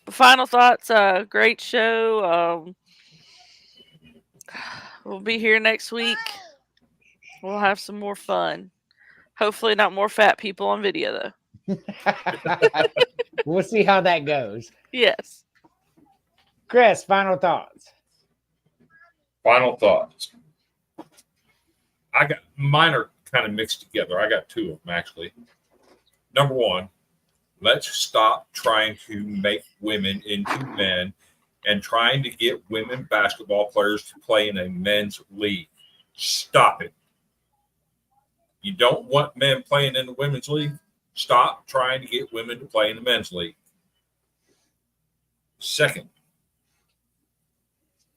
Final thoughts. Great show. We'll be here next week. We'll have some more fun. Hopefully not more fat people on video, though. We'll see how that goes. Yes. Chris, final thoughts. Final thoughts. Mine are kind of mixed together. I got two of them, actually. Number one, let's stop trying to make women into men and trying to get women basketball players to play in a men's league. Stop it. You don't want men playing in the women's league? Stop trying to get women to play in the men's league. Second,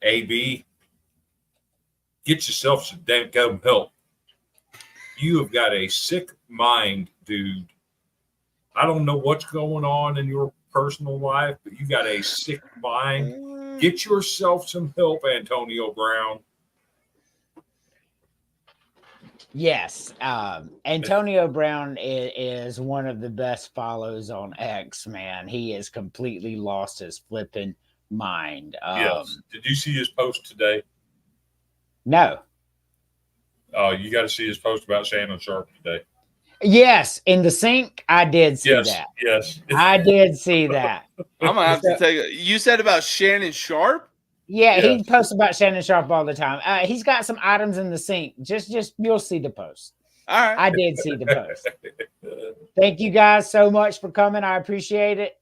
AB, get yourself some damn help. You have got a sick mind, dude. I don't know what's going on in your personal life, but you got a sick mind. Get yourself some help, Antonio Brown. Yes. Antonio Brown is one of the best follows on X, man. He has completely lost his flipping mind. Yes. Did you see his post today? No. You got to see his post about Shannon Sharp today. Yes, in the sink, I did see that. Yes, I did see that. I'm gonna have to take it. You said about Shannon Sharp? Yeah, he posts about Shannon Sharp all the time. He's got some items in the sink. Just you'll see the post. All right. I did see the post. Thank you guys so much for coming. I appreciate it.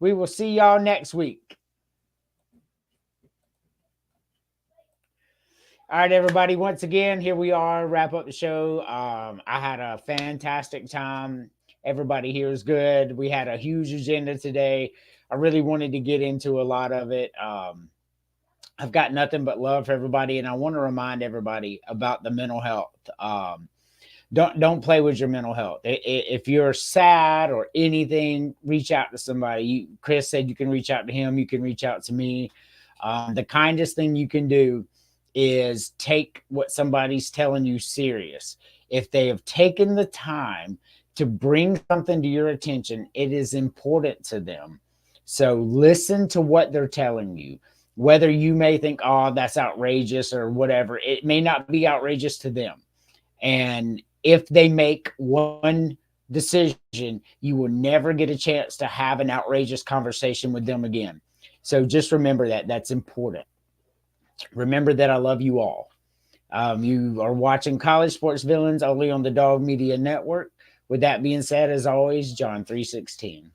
We will see y'all next week. All right, everybody. Once again, here we are. Wrap up the show. I had a fantastic time. Everybody here is good. We had a huge agenda today. I really wanted to get into a lot of it. I've got nothing but love for everybody, and I want to remind everybody about the mental health. Don't play with your mental health. If you're sad or anything, reach out to somebody. Chris said you can reach out to him. You can reach out to me. The kindest thing you can do is take what somebody's telling you serious. If they have taken the time to bring something to your attention, it is important to them. So listen to what they're telling you. Whether you may think, oh, that's outrageous or whatever, it may not be outrageous to them. And if they make one decision, you will never get a chance to have an outrageous conversation with them again. So just remember that. That's important. Remember that I love you all. You are watching College Sports Villains only on the Dog Media Network. With that being said, as always, John 3:16.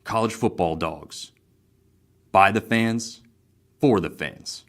College Football Dogs. By the fans, for the fans.